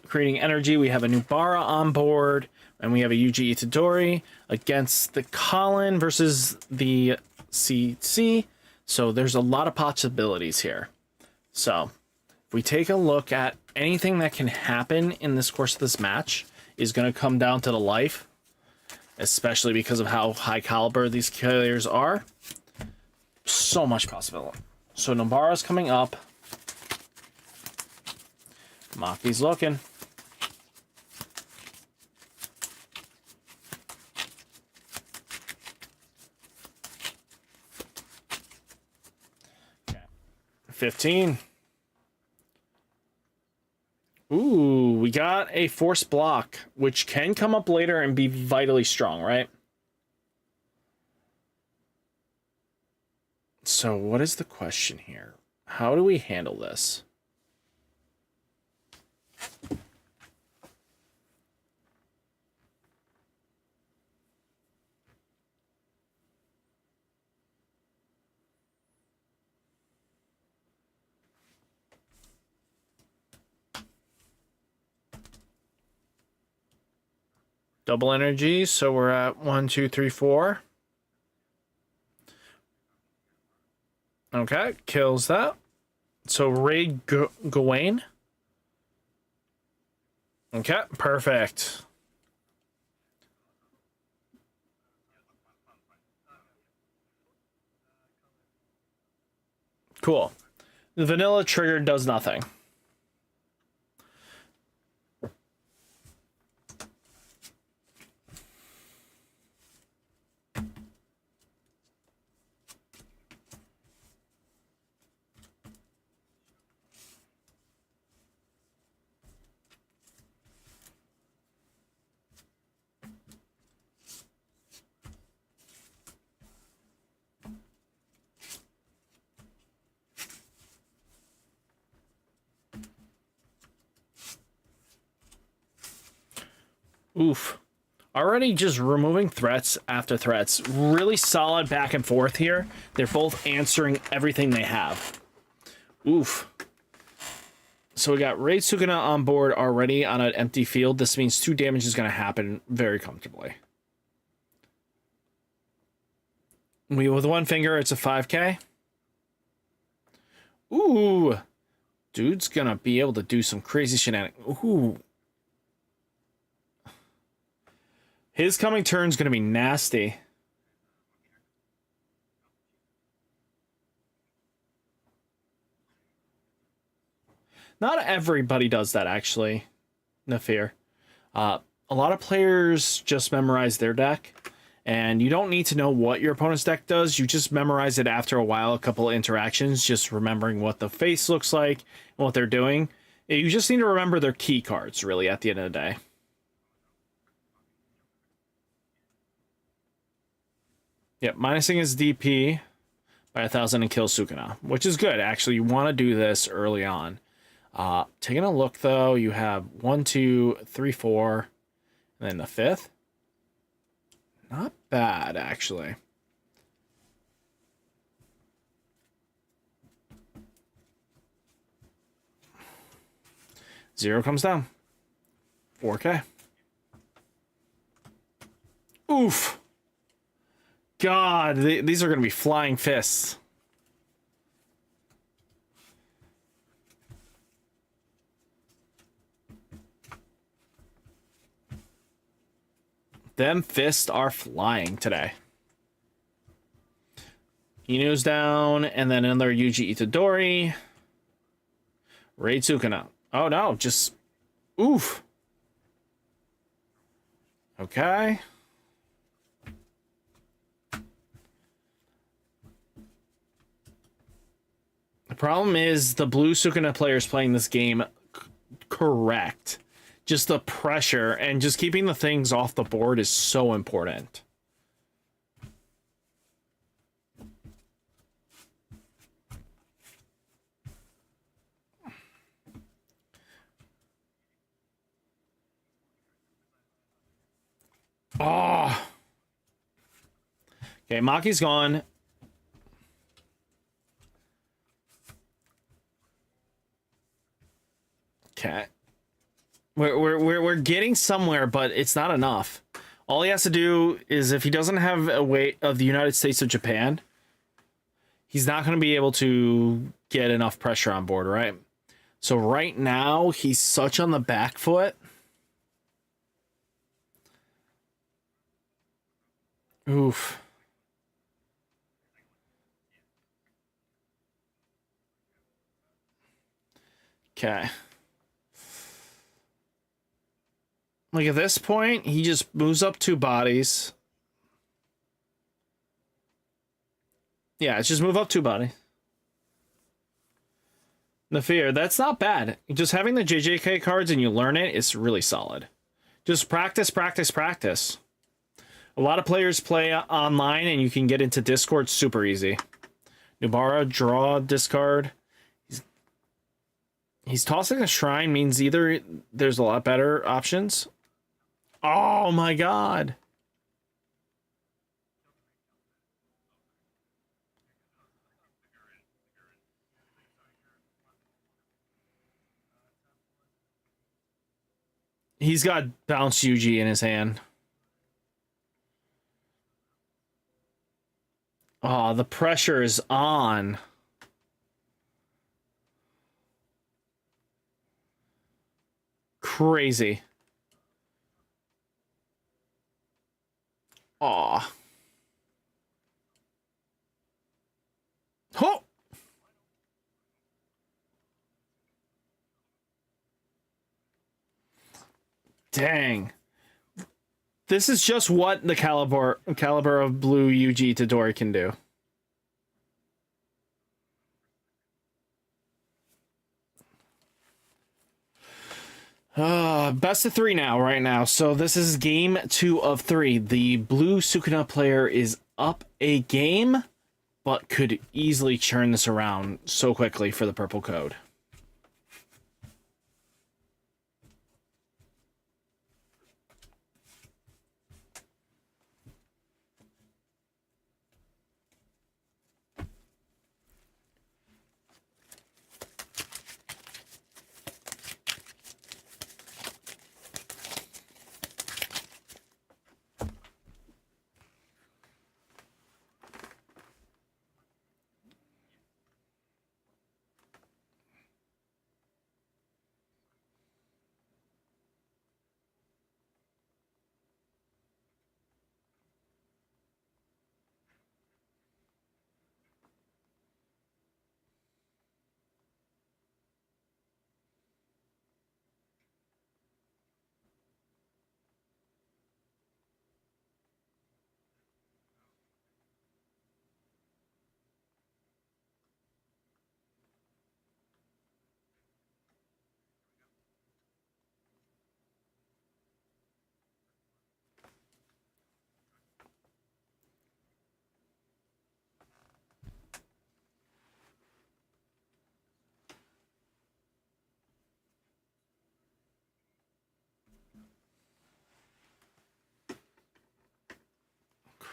creating energy. We have a Nubara on board, and we have a Yuji Itadori against the Colin versus the CC. So there's a lot of possibilities here. So if we take a look at anything that can happen in this course of this match is going to come down to the life, especially because of how high caliber these players are. So much possibility. So Nobara's coming up. Maki's looking. Okay. 15. Ooh, we got a force block, which can come up later and be vitally strong, right? So what is the question here? How do we handle this? Double energy, so we're at 1, 2, 3, 4. Okay, kills that. So raid Gawain. Okay, perfect. Cool. The vanilla trigger does nothing. Oof. Already just removing threats after threats. Really solid back and forth here. They're both answering everything they have. Oof. So we got Raid Sukuna on board already on an empty field. This means 2 damage is going to happen very comfortably. With one finger, it's a 5k. Ooh. Dude's going to be able to do some crazy shenanigans. Ooh. His coming turn's going to be nasty. Not everybody does that, actually. No fear. A lot of players just memorize their deck, and you don't need to know what your opponent's deck does. You just memorize it after a while, a couple of interactions, just remembering what the face looks like and what they're doing. You just need to remember their key cards, really, at the end of the day. Yep, minusing his DP by 1,000 and kill Sukuna, which is good. Actually, you want to do this early on. Taking a look, though, you have 1, 2, 3, 4, and then the 5th. Not bad, actually. Zero comes down. 4k. Oof. God, these are going to be flying fists. Them fists are flying today. Inu's down, and then another Yuji Itadori. Raid Sukuna. Oh no, just... Oof. Okay. The problem is the blue Sukuna players playing this game correct. Just the pressure and just keeping the things off the board is so important. Oh. Okay, Maki's gone. Okay. We're getting somewhere, but it's not enough. All he has to do is, if he doesn't have a weight of the United States or Japan, he's not going to be able to get enough pressure on board, right? So right now, he's such on the back foot. Oof. Okay. Like, at this point, he just moves up 2 bodies. Yeah, it's just move up 2 bodies. No fear. That's not bad. Just having the JJK cards and you learn it is really solid. Just practice, practice, practice. A lot of players play online and you can get into Discord super easy. Nubara, draw, discard. He's tossing a shrine means either there's a lot better options. Oh my god. He's got Bounce Yuji in his hand. Oh, the pressure is on. Crazy. Aw. Oh! Dang. This is just what the caliber of blue Yuji Itadori can do. Best of 3 now, right now. So this is game 2 of 3. The blue Sukuna player is up a game, but could easily churn this around so quickly for the purple code.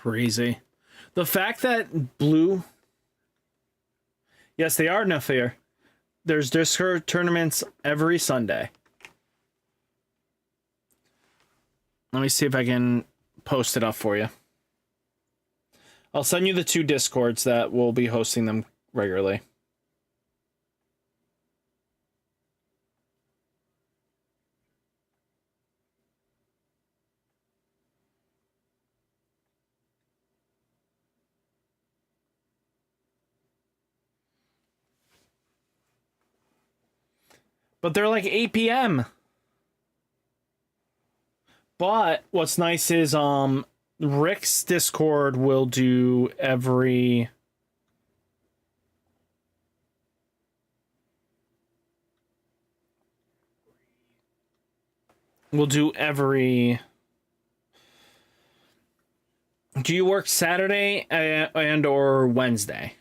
crazy. The fact that blue... Yes, they are Nafir. There's Discord tournaments every Sunday. Let me see if I can post it up for you. I'll send you the 2 Discords that will be hosting them regularly. But they're like 8 p.m. But what's nice is Rick's Discord will do every Do you work Saturday and or Wednesday?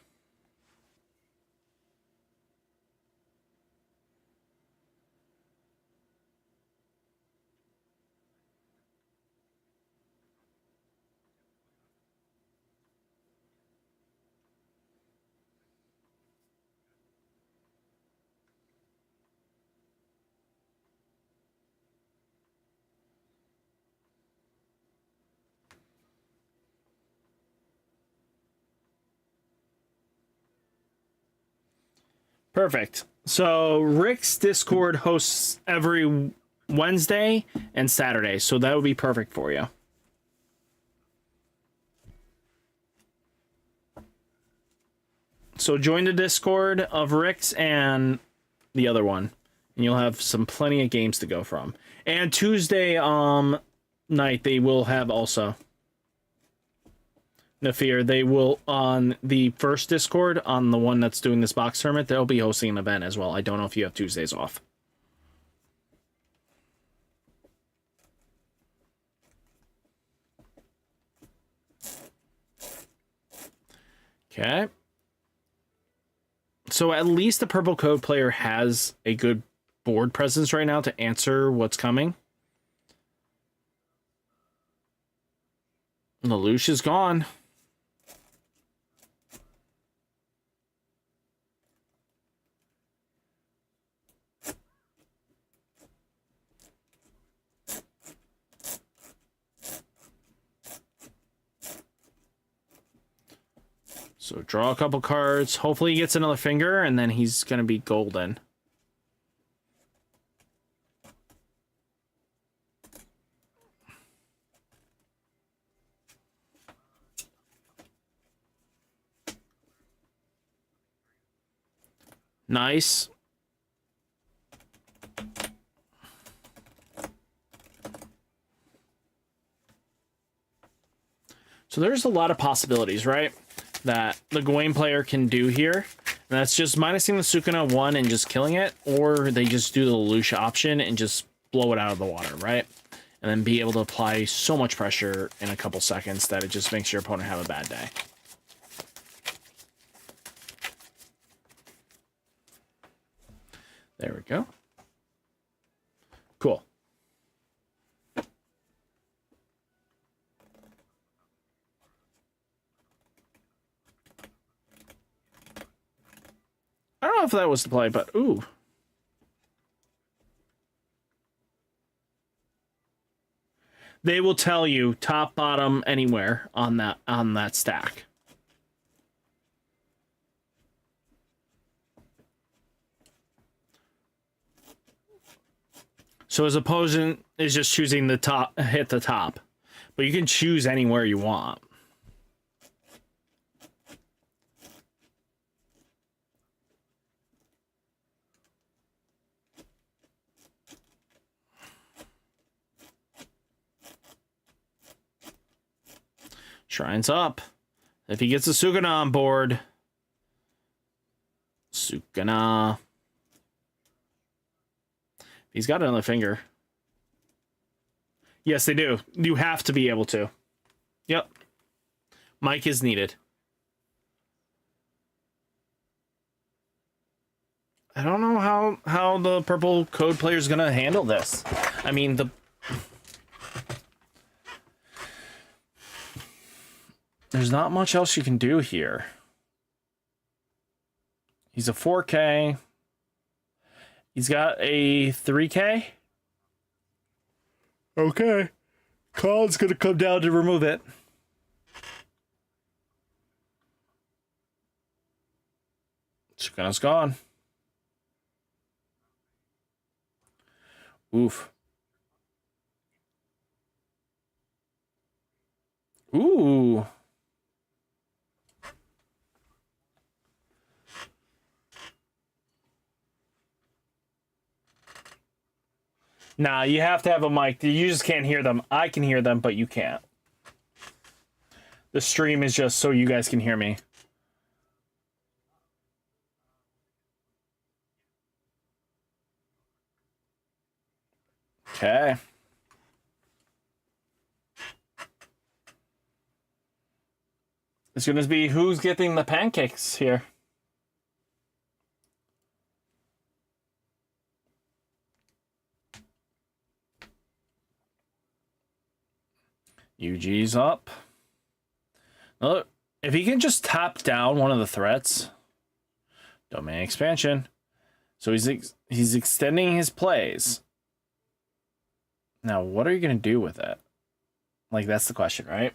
Perfect. So Rick's Discord hosts every Wednesday and Saturday, so that would be perfect for you. So join the Discord of Rick's and the other one, and you'll have plenty of games to go from. And Tuesday night they will have also Nafir. They will on the first Discord, on the one that's doing this box tournament, they'll be hosting an event as well. I don't know if you have Tuesdays off. Okay. So at least the purple code player has a good board presence right now to answer what's coming. Lelouch is gone. So draw a couple cards. Hopefully he gets another finger, and then he's going to be golden. Nice. So there's a lot of possibilities, right? That the Gawain player can do here. And that's just minusing the Sukuna 1 and just killing it, or they just do the Lelouch option and just blow it out of the water, right? And then be able to apply so much pressure in a couple seconds that it just makes your opponent have a bad day. There we go. Cool. I don't know if that was the play, but ooh. They will tell you top, bottom, anywhere on that stack. So his opponent is just choosing the top, hit the top, but you can choose anywhere you want. Shrine's up. If he gets a Sukuna on board. Sukuna. He's got another finger. Yes, they do. You have to be able to. Yep. Mike is needed. I don't know how the purple code player is going to handle this. I mean, There's not much else you can do here. He's a 4K. He's got a 3K. Okay. Colin's gonna come down to remove it. Sukuna's gone. Oof. Ooh. Nah, you have to have a mic. You just can't hear them. I can hear them, but you can't. The stream is just so you guys can hear me. Okay. It's going to be who's getting the pancakes here. UG's up. Now look, if he can just tap down one of the threats, domain expansion. So he's extending his plays. Now, what are you going to do with it? Like, that's the question, right?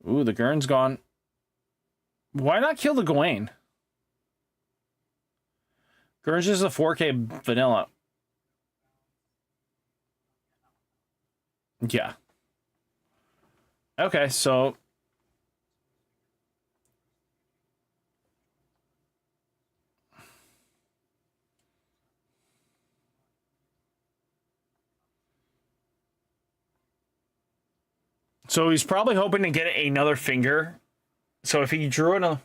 Ooh, the Gurn's gone. Why not kill the Gawain? Gurn's just a 4K vanilla. Yeah. Okay, so... So he's probably hoping to get another finger. So if he drew another...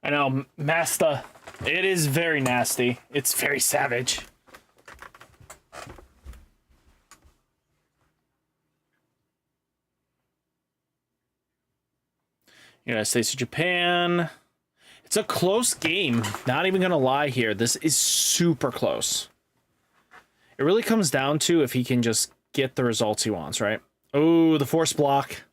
I know, Master. It is very nasty. It's very savage. United States of Japan. It's a close game. Not even gonna lie here. This is super close. It really comes down to if he can just get the results he wants, right? Oh, the force block.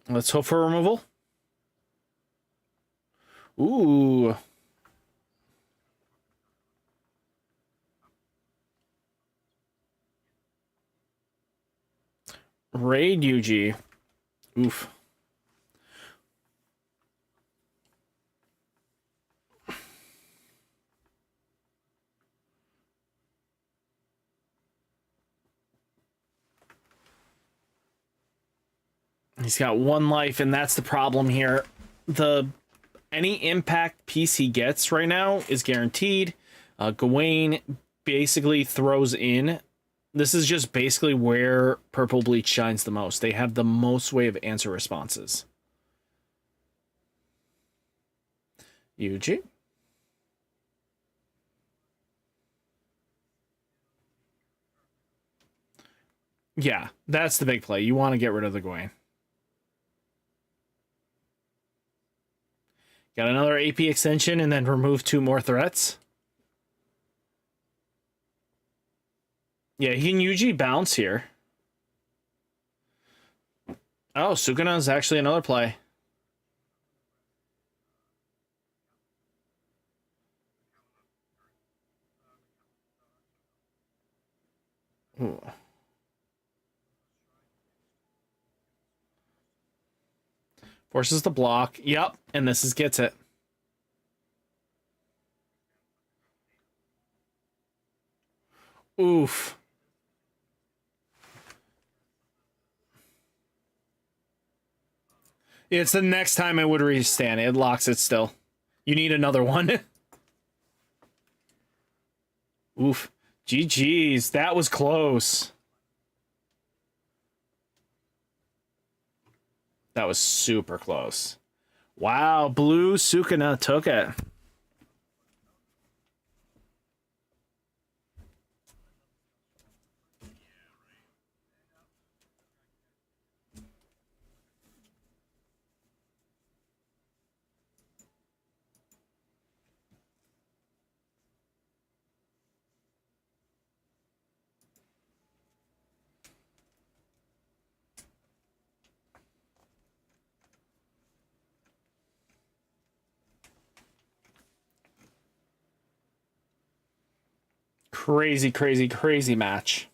Let's hope for removal. Ooh. Raid UG. Oof. He's got one life, and that's the problem here. Any impact piece he gets right now is guaranteed. Gawain basically throws in. This is just basically where Purple Bleach shines the most. They have the most way of answer responses. UG. Yeah, that's the big play. You want to get rid of the Gawain. Got another AP extension and then remove 2 more threats. Yeah, he can UG bounce here. Oh, Sukuna is actually another play. Forces the block. Yep. And this is gets it. Oof. It's the next time I would restand. It locks it still. You need another one. Oof. GG's. That was close. That was super close. Wow. Blue Sukuna took it. Crazy, crazy, crazy match.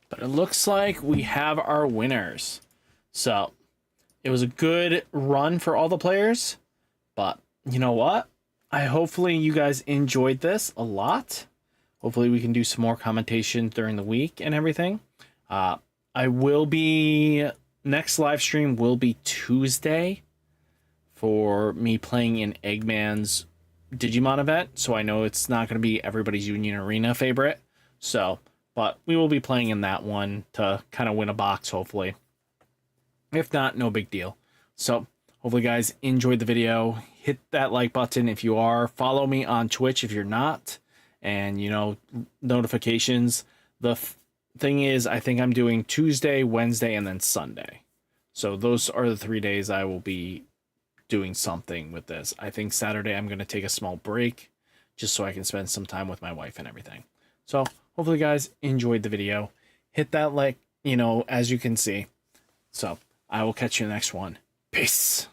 But it looks like we have our winners. So, it was a good run for all the players. But, you know what? Hopefully you guys enjoyed this a lot. Hopefully we can do some more commentation during the week and everything. I will be... Next live stream will be Tuesday for me playing in Eggman's Digimon event. So I know it's not going to be everybody's Union Arena favorite. So... But we will be playing in that one to kind of win a box, hopefully. If not, no big deal. So, hopefully you guys enjoyed the video. Hit that like button if you are. Follow me on Twitch if you're not. And, you know, notifications. The thing is, I think I'm doing Tuesday, Wednesday, and then Sunday. So, those are the 3 days I will be doing something with this. I think Saturday I'm going to take a small break just so I can spend some time with my wife and everything. So, hopefully you guys enjoyed the video. Hit that like, you know, as you can see. So, I will catch you in the next one. Peace.